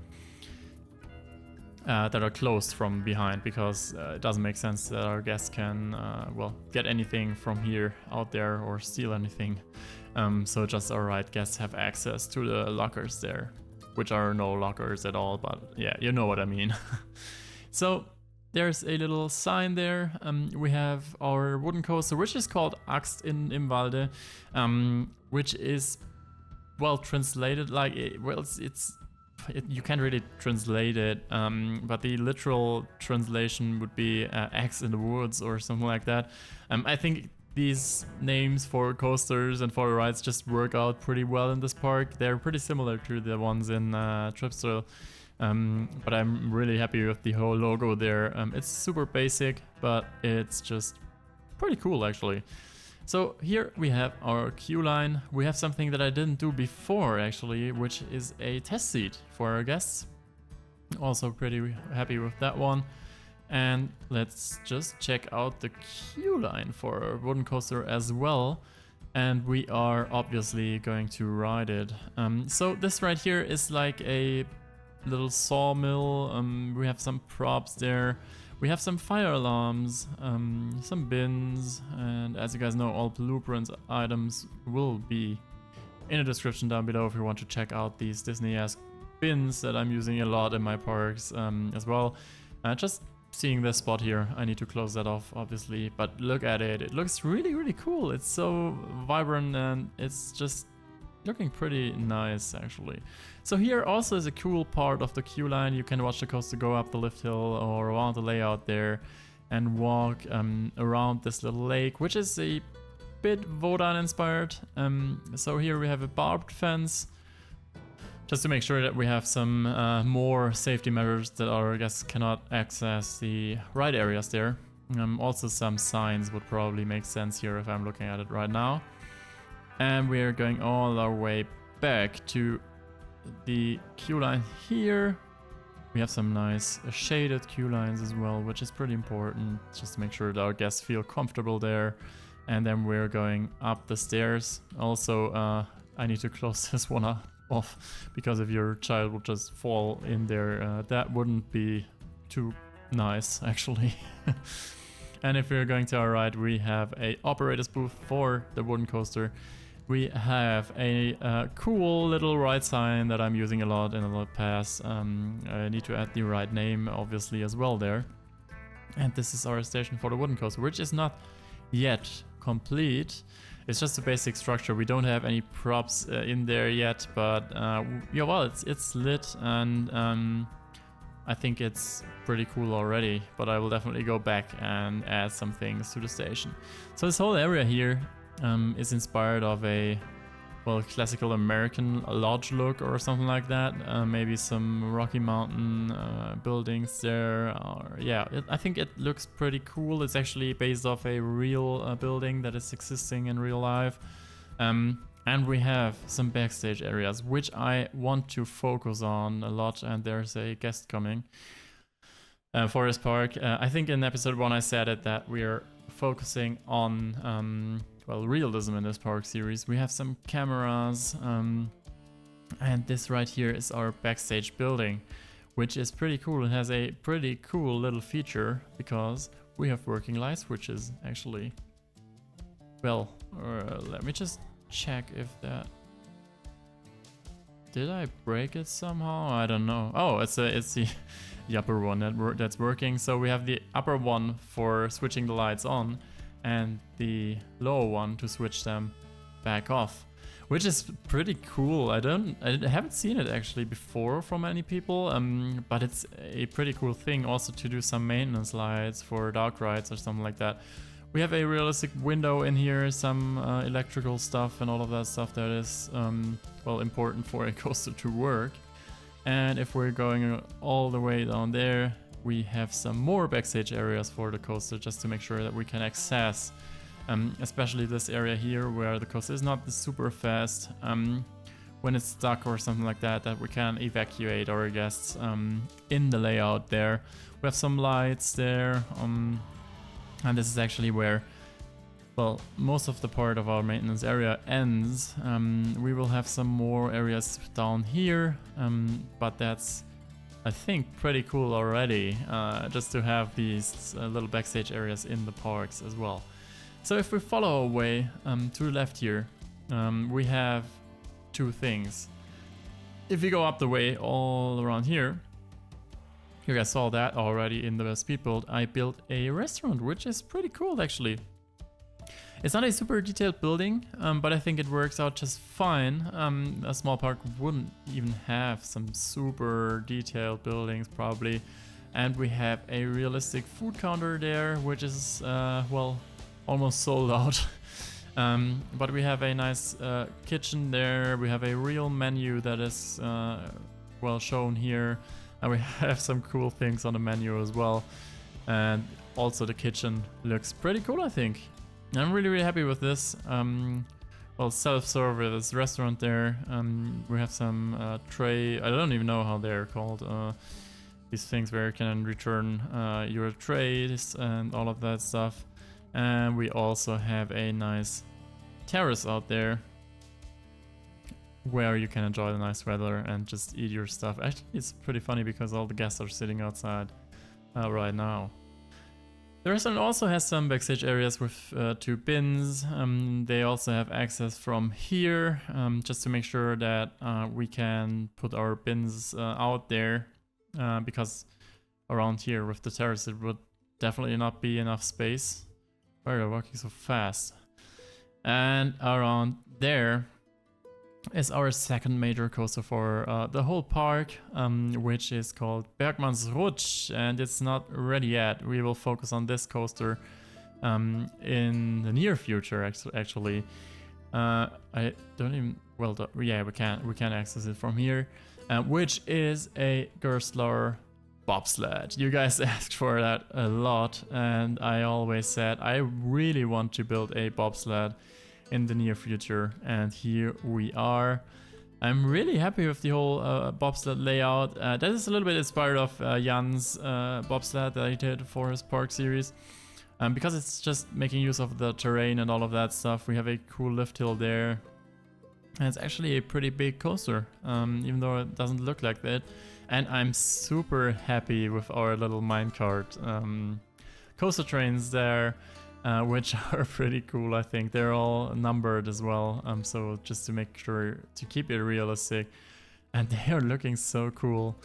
that are closed from behind, because it doesn't make sense that our guests can get anything from here out there or steal anything. So just our ride guests have access to the lockers there, which are no lockers at all, but yeah, you know what I mean. So there's a little sign there. We have our wooden coaster, which is called Axt im Walde, which is, well, translated like, you can't really translate it, but the literal translation would be axe in the woods or something like that. I think these names for coasters and for rides just work out pretty well in this park. They're pretty similar to the ones in Tripsel, but I'm really happy with the whole logo there. It's super basic, but it's just pretty cool actually. So here we have our queue line. We have something that I didn't do before actually, which is a test seat for our guests. Also pretty happy with that one. And let's just check out the queue line for our wooden coaster as well. And we are obviously going to ride it. So this right here is like a little sawmill. We have some props there. We have some fire alarms, some bins, and as you guys know, all blueprint items will be in the description down below if you want to check out these Disneyesq bins that I'm using a lot in my parks as well. Just seeing this spot here, I need to close that off obviously, but look at it. It looks really, really cool. It's so vibrant and it's just looking pretty nice actually. So here also is a cool part of the queue line. You can watch the coaster go up the lift hill or around the layout there and walk around this little lake, which is a bit Wodan inspired. So here we have a barbed fence, just to make sure that we have some more safety measures that our guests cannot access the ride areas there. Also some signs would probably make sense here if I'm looking at it right now. And we're going all our way back to the queue line here. We have some nice shaded queue lines as well, which is pretty important, just to make sure that our guests feel comfortable there. And then we're going up the stairs. Also, I need to close this one off, because if your child would just fall in there, that wouldn't be too nice actually. And if we're going to our right, we have a operator's booth for the wooden coaster. We have a cool little ride sign that I'm using a lot in the past. I need to add the right name obviously as well there. And this is our station for the wooden coaster, which is not yet complete. It's just a basic structure. We don't have any props in there yet, but yeah, well, it's lit, and I think it's pretty cool already, but I will definitely go back and add some things to the station. So this whole area here is inspired of a well, classical American lodge look or something like that. Maybe some Rocky Mountain buildings there. Yeah, I think it looks pretty cool. It's actually based off a real building that is existing in real life. And we have some backstage areas, which I want to focus on a lot. And there's a guest coming. Forest Park. I think in episode 1 I said it that we're focusing on well, realism in this park series. We have some cameras, and this right here is our backstage building, which is pretty cool. It has a pretty cool little feature because we have working light switches actually. Well, let me just check if that... Did I break it somehow? I don't know. Oh, it's the upper one that's working. So we have the upper one for switching the lights on, and the lower one to switch them back off, which is pretty cool. I haven't seen it actually before from many people, but it's a pretty cool thing also to do some maintenance lights for dark rides or something like that. We have a realistic window in here, some electrical stuff and all of that stuff that is well, important for a coaster to work. And if we're going all the way down there, we have some more backstage areas for the coaster just to make sure that we can access, especially this area here where the coaster is not super fast. When it's stuck or something like that, that we can evacuate our guests in the layout there. We have some lights there, and this is actually where, well, most of the part of our maintenance area ends. We will have some more areas down here, but that's, I think, pretty cool already, just to have these little backstage areas in the parks as well. So if we follow our way to the left here, we have two things. If we go up the way all around here, you guys saw that already in the speed build, I built a restaurant, which is pretty cool actually. It's not a super detailed building, but I think it works out just fine. A small park wouldn't even have some super detailed buildings probably. And we have a realistic food counter there, which is, well, almost sold out. But we have a nice kitchen there. We have a real menu that is, well, shown here. And we have some cool things on the menu as well. And also the kitchen looks pretty cool, I think. I'm really happy with this. Well, self-service restaurant there. We have some tray, I don't even know how they're called. These things where you can return your trays and all of that stuff. And we also have a nice terrace out there where you can enjoy the nice weather and just eat your stuff. Actually, it's pretty funny because all the guests are sitting outside right now. The restaurant also has some backstage areas with 2 bins. They also have access from here, just to make sure that we can put our bins out there, because around here with the terrace it would definitely not be enough space. Why are you walking so fast? And around there is our second major coaster for the whole park, which is called Bergmans Rutsch, and it's not ready yet. We will focus on this coaster in the near future, actually. I don't even, well, yeah, we can access it from here, which is a Gerstler bobsled. You guys asked for that a lot, and I always said I really want to build a bobsled in the near future, and here we are. I'm really happy with the whole bobsled layout. That is a little bit inspired of Jan's bobsled that he did for his park series, because it's just making use of the terrain and all of that stuff. We have a cool lift hill there, and it's actually a pretty big coaster, even though it doesn't look like that. And I'm super happy with our little minecart coaster trains there, which are pretty cool. I think they're all numbered as well, so just to make sure to keep it realistic, and they are looking so cool.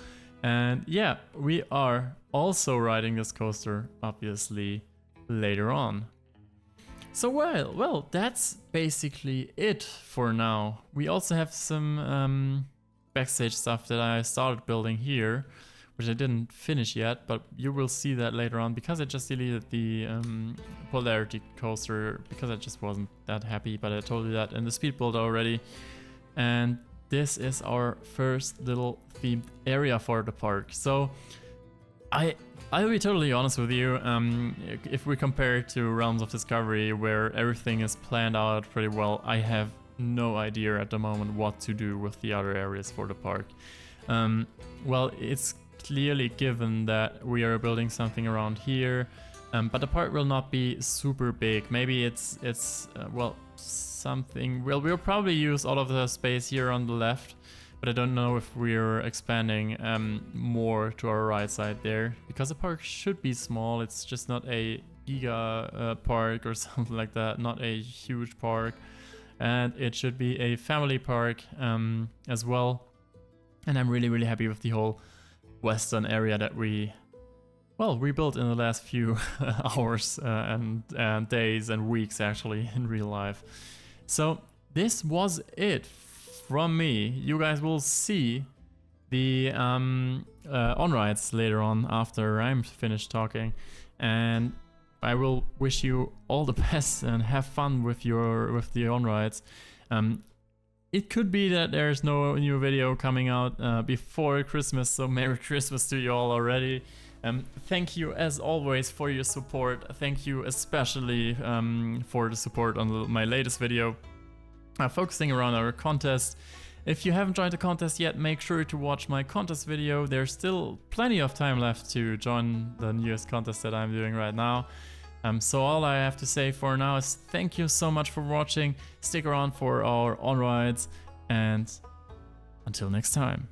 And yeah, we are also riding this coaster obviously later on. So well, that's basically it for now. We also have some backstage stuff that I started building here. which I didn't finish yet, but you will see that later on because I just deleted the polarity coaster because I just wasn't that happy, but I told you that in the speed build already. And this is our first little themed area for the park. So I'll be totally honest with you, if we compare it to Realms of Discovery where everything is planned out pretty well, I have no idea at the moment what to do with the other areas for the park. Well, it's clearly given that we are building something around here, but the park will not be super big. Maybe it's well, something, well, we'll probably use all of the space here on the left, but I don't know if we're expanding more to our right side there, because the park should be small. It's just not a giga park or something like that, not a huge park, and it should be a family park as well. And I'm really happy with the whole western area that we, well, rebuilt in the last few hours and days and weeks actually in real life. So this was it from me. You guys will see the on-rides later on after I'm finished talking, and I will wish you all the best and have fun with the on-rides. It could be that there's no new video coming out before Christmas, so Merry Christmas to you all already. Thank you as always for your support. Thank you especially for the support on my latest video, focusing around our contest. If you haven't joined the contest yet, make sure to watch my contest video. There's still plenty of time left to join the newest contest that I'm doing right now. So all I have to say for now is thank you so much for watching. Stick around for our on-rides, and until next time.